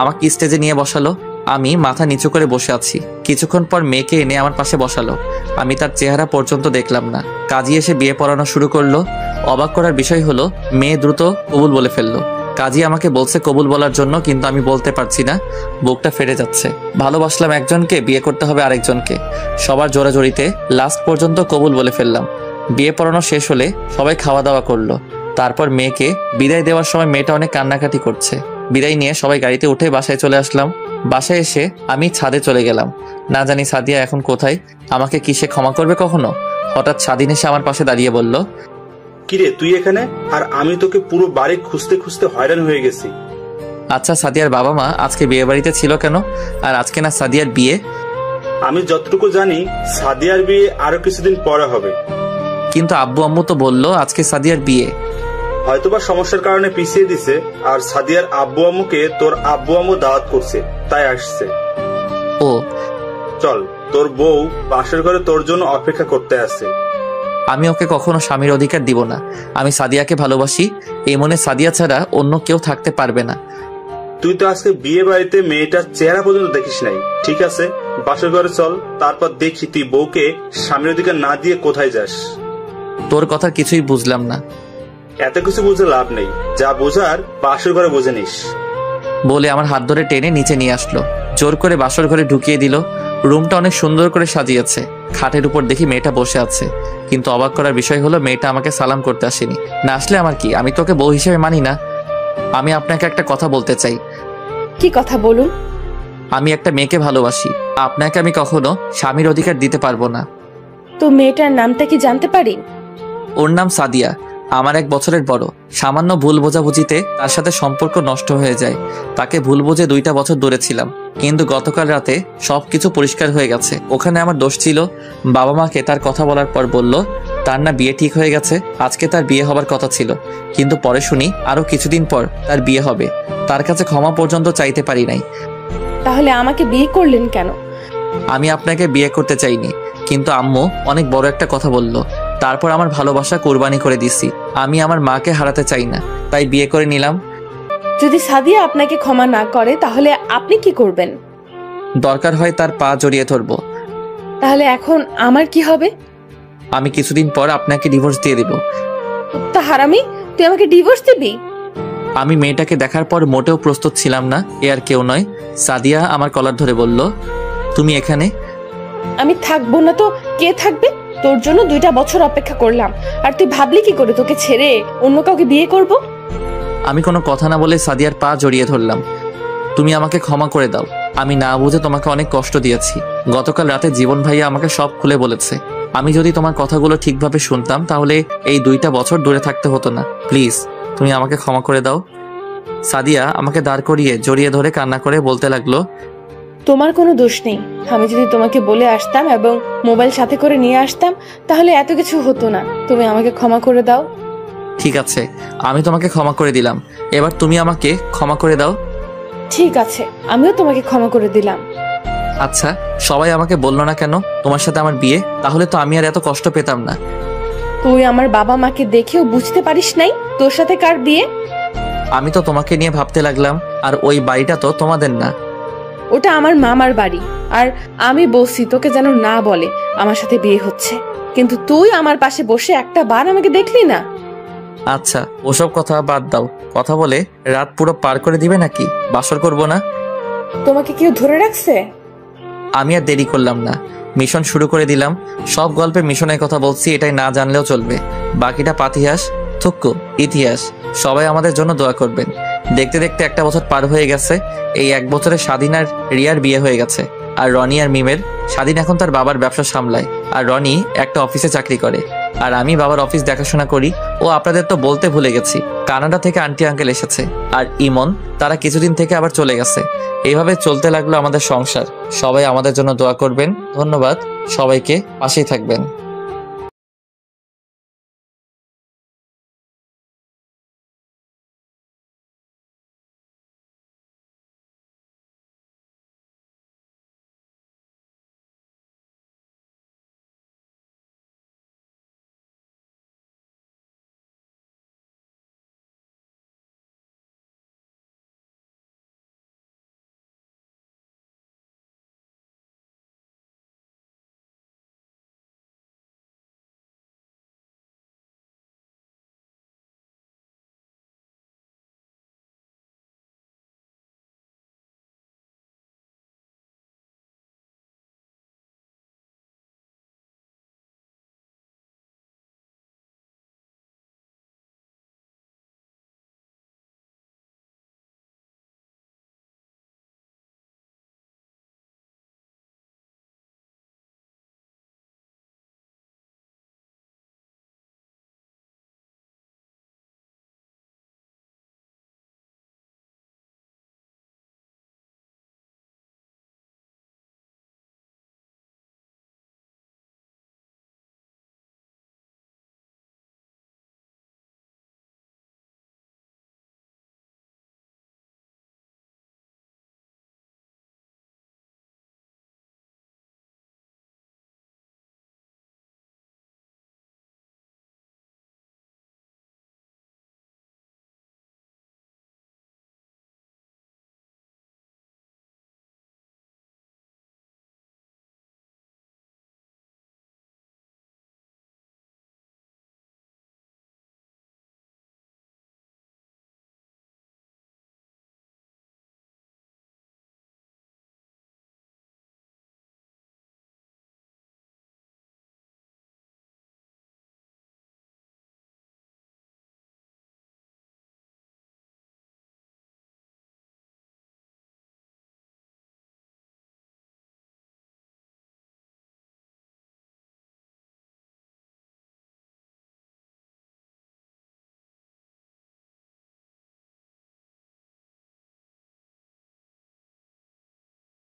আমাকে স্টেজে নিয়ে বসালো। আমি মাথা নিচু করে বসে আছি। কিছুক্ষণ পর মেয়েকে এনে আমার পাশে বসালো। আমি তার চেহারা পর্যন্ত দেখলাম না। কাজী এসে বিয়ে পড়ানো শুরু করলো। অবাক করার বিষয় হলো, মেয়ে দ্রুত কবুল বলে ফেললো। কাজী আমাকে বলছে কবুল বলার জন্য, কিন্তু আমি বলতে পারছি না, বুকটা ফেটে যাচ্ছে। ভালোবাসলাম একজনকে, বিয়ে করতে হবে আরেকজনকে। সবার জোরাজোরিতে লাস্ট পর্যন্ত কবুল বলে ফেললাম। বিয়ে পড়ানো শেষ হলে সবাই খাওয়া দাওয়া করলো। তারপর মেয়েকে বিদায় দেওয়ার সময় মেয়েটা অনেক কান্নাকাটি করছে। বিদায় নিয়ে সবাই গাড়িতে উঠে বাসায় চলে আসলাম। বাসায় এসে আমি ছাদে চলে গেলাম। না জানি সাদিয়া এখন কোথায়, আমাকে কি সে ক্ষমা করবে কখনো? হঠাৎ স্বাধীন এসে আমার পাশে দাঁড়িয়ে বলল, কিরে তুই এখানে? আর আমি তোকে পুরো বাড়ি খুঁজতে খুঁজতে হয়রান হয়ে গেছি। আচ্ছা, সাদিয়ার বাবা মা আজকে বিয়ে বাড়িতে ছিল কেন? আর আজকে না সাদিয়ার বিয়ে? আমি যতটুকু জানি সাদিয়ার বিয়ে আরো কিছুদিন পরে হবে। কিন্তু আব্বু আম্মু তো বললো আজকে সাদিয়ার বিয়ে। হয়তোবা সমস্যার কারণে পিছিয়ে দিছে। আর সাদিয়ার আব্বু আম্মুকে তোর আব্বু আম্মু দাওয়াত করছে, তাই আসছে। ও, চল, তোর বউ পাশের ঘরে তোর জন্য অপেক্ষা করতে আছে। আমি ওকে কখনো স্বামীর অধিকার দিব না। আমি সাদিয়াকে ভালোবাসি, এই মনে সাদিয়া ছাড়া অন্য কেউ থাকতে পারবে না। তুই তো আজকে বিয়ে বাড়িতে মেয়েটার চেহারা পর্যন্ত দেখিস নাই। ঠিক আছে, বাসর ঘরে চল, তারপর দেখি তুই বউকে স্বামীর অধিকার না দিয়ে কোথায় যাস। তোর কথা কিছুই বুঝলাম না। এত কিছু বুঝে লাভ নেই, যা বোঝার বাসর ঘরে বুঝে নিস। বলে আমার হাত ধরে টেনে নিচে নিয়ে আসলো। জোর করে বাসর ঘরে ঢুকিয়ে দিল। রুমটা অনেক সুন্দর করে সাজিয়েছে। খাটের উপর দেখি মেয়েটা বসে আছে, কিন্তু অবাক করার বিষয় হলো মেয়েটা আমাকে সালাম করতে আসেনি। না আসলে আমার কি, আমি তোকে বউ হিসেবে মানি না। আমি আপনাকে একটা কথা বলতে চাই। কি কথা বলুন? আমি একটা মেয়েকে ভালোবাসি। আপনাকে আমি কখনো স্বামীর অধিকার দিতে পারবো না। তো মেয়েটার নামটা কি জানতে পারি? ওর নাম সাদিয়া, আমার 1 বছরের বড়। সামান্য ভুল বোঝাবুঝিতে তার সাথে সম্পর্ক নষ্ট হয়ে যায়। তাকে ভুল বুঝে 2টা বছর দূরে ছিলাম, কিন্তু গতকাল রাতে সবকিছু পরিষ্কার হয়ে গেছে। ওখানে আমার দোষ ছিল। বাবা মাকে তার কথা বলার পর বলল তার না বিয়ে ঠিক হয়ে গেছে, আজকে তার বিয়ে হবার কথা ছিল, কিন্তু পরে শুনি আরো কিছুদিন পর তার বিয়ে হবে। তার কাছে ক্ষমা পর্যন্ত চাইতে পারি নাই। তাহলে আমাকে বিয়ে করলেন কেন? আমি আপনাকে বিয়ে করতে চাইনি, কিন্তু আম্মু অনেক বড় একটা কথা বলল। তারপর আমার ভালোবাসা কোরবানি করে দিছি। আমি আমার মাকে হারাতে চাই না, তাই বিয়ে করে নিলাম। যদি সাদিয়া আপনাকে ক্ষমা না করে তাহলে আপনি কি করবেন? দরকার হয় তার পা জড়িয়ে ধরবো। তাহলে এখন আমার কি হবে? আমি কিছুদিন পর আপনাকে ডিভোর্স দিয়ে দেব। তা হারামি, তুই আমাকে ডিভোর্স দিবি? আমি মেয়েটাকে দেখার পর মোটেও প্রস্তুত ছিলাম না। এ আর কেউ নয়, সাদিয়া আমার কলার ধরে বলল, তুমি এখানে? আমি থাকবো না তো কে থাকবে? তোর জন্য 2টা বছর অপেক্ষা করলাম, আর তুই ভাবলি কি করে তোকে ছেড়ে অন্য কাউকে বিয়ে করব? আমি কোনো কথা না বলে সাদিয়ার পা জড়িয়ে ধরলাম। তুমি আমাকে ক্ষমা করে দাও। আমি না বুঝে তোমাকে অনেক কষ্ট দিয়েছি। গতকাল রাতে জীবন ভাইয়া আমাকে সব খুলে বলেছে। আমি যদি তোমার কথাগুলো ঠিকভাবে শুনতাম তাহলে এই 2টা বছর দূরে থাকতে হতো না। প্লিজ তুমি আমাকে ক্ষমা করে দাও। সাদিয়া আমাকে দাঁড় করিয়ে জড়িয়ে ধরে কান্না করে বলতে লাগলো, তোমার কোনো দোষ নেই। আমি যদি তোমাকে বলে আসতাম এবং মোবাইল সাথে করে নিয়ে আসতাম তাহলে এত কিছু হতো না। তুমি আমাকে ক্ষমা করে দাও। ঠিক আছে, আমি তোমাকে ক্ষমা করে দিলাম। এবার তুমি আমাকে ক্ষমা করে দাও। ঠিক আছে, আমিও তোমাকে ক্ষমা করে দিলাম। আচ্ছা, সবাই আমাকে বললো না কেন তোমার সাথে আমার বিয়ে? তাহলে তো আমি আর এত কষ্ট পেতাম না। তুই আমার বাবা মাকে দেখেও বুঝতে পারিস নাই তোর সাথে কার বিয়ে? আমি তো তোমাকে নিয়ে ভাবতে লাগলাম, আর ওই বাড়িটা তো তোমাদের না। ওটা আমার মামার বাড়ি, আর আমি বলছি তোকে যেন না বলে আমার সাথে বিয়ে হচ্ছে, কিন্তু তুই আমার পাশে বসে একটা বার আমাকে দেখলি না। আচ্ছা, ওসব কথা বাদ দাও। কথা বলে রাত পুরো পার করে দিবে নাকি? বাসর করব না? তোমাকে কেউ ধরে রাখছে? আমি আর দেরি করলাম না, মিশন শুরু করে দিলাম। সব গল্পে মিশনের কথা বলছি, এটাই না জানলেও চলবে। বাকিটা পাতিহাস, থুক্কু, ইতিহাস। সবাই আমাদের জন্য দোয়া করবেন। দেখতে দেখতে 1টা বছর পার হয়ে গেছে। এই 1 বছরে স্বাধীন আর রিয়ার বিয়ে হয়ে গেছে। আর রনি আর মিমের। স্বাধীন এখন তার বাবার ব্যবসা সামলায়, আর রনি একটা অফিসে চাকরি করে, আর আমি বাবার অফিস দেখাশোনা করি। ও আপনাদের তো বলতে ভুলে গেছি, কানাডা থেকে আন্টি আঙ্কেল এসেছে, আর ইমন তারা কিছুদিন থেকে আবার চলে গেছে। এইভাবে চলতে লাগলো আমাদের সংসার। সবাই আমাদের জন্য দোয়া করবেন। ধন্যবাদ সবাইকে, পাশেই থাকবেন।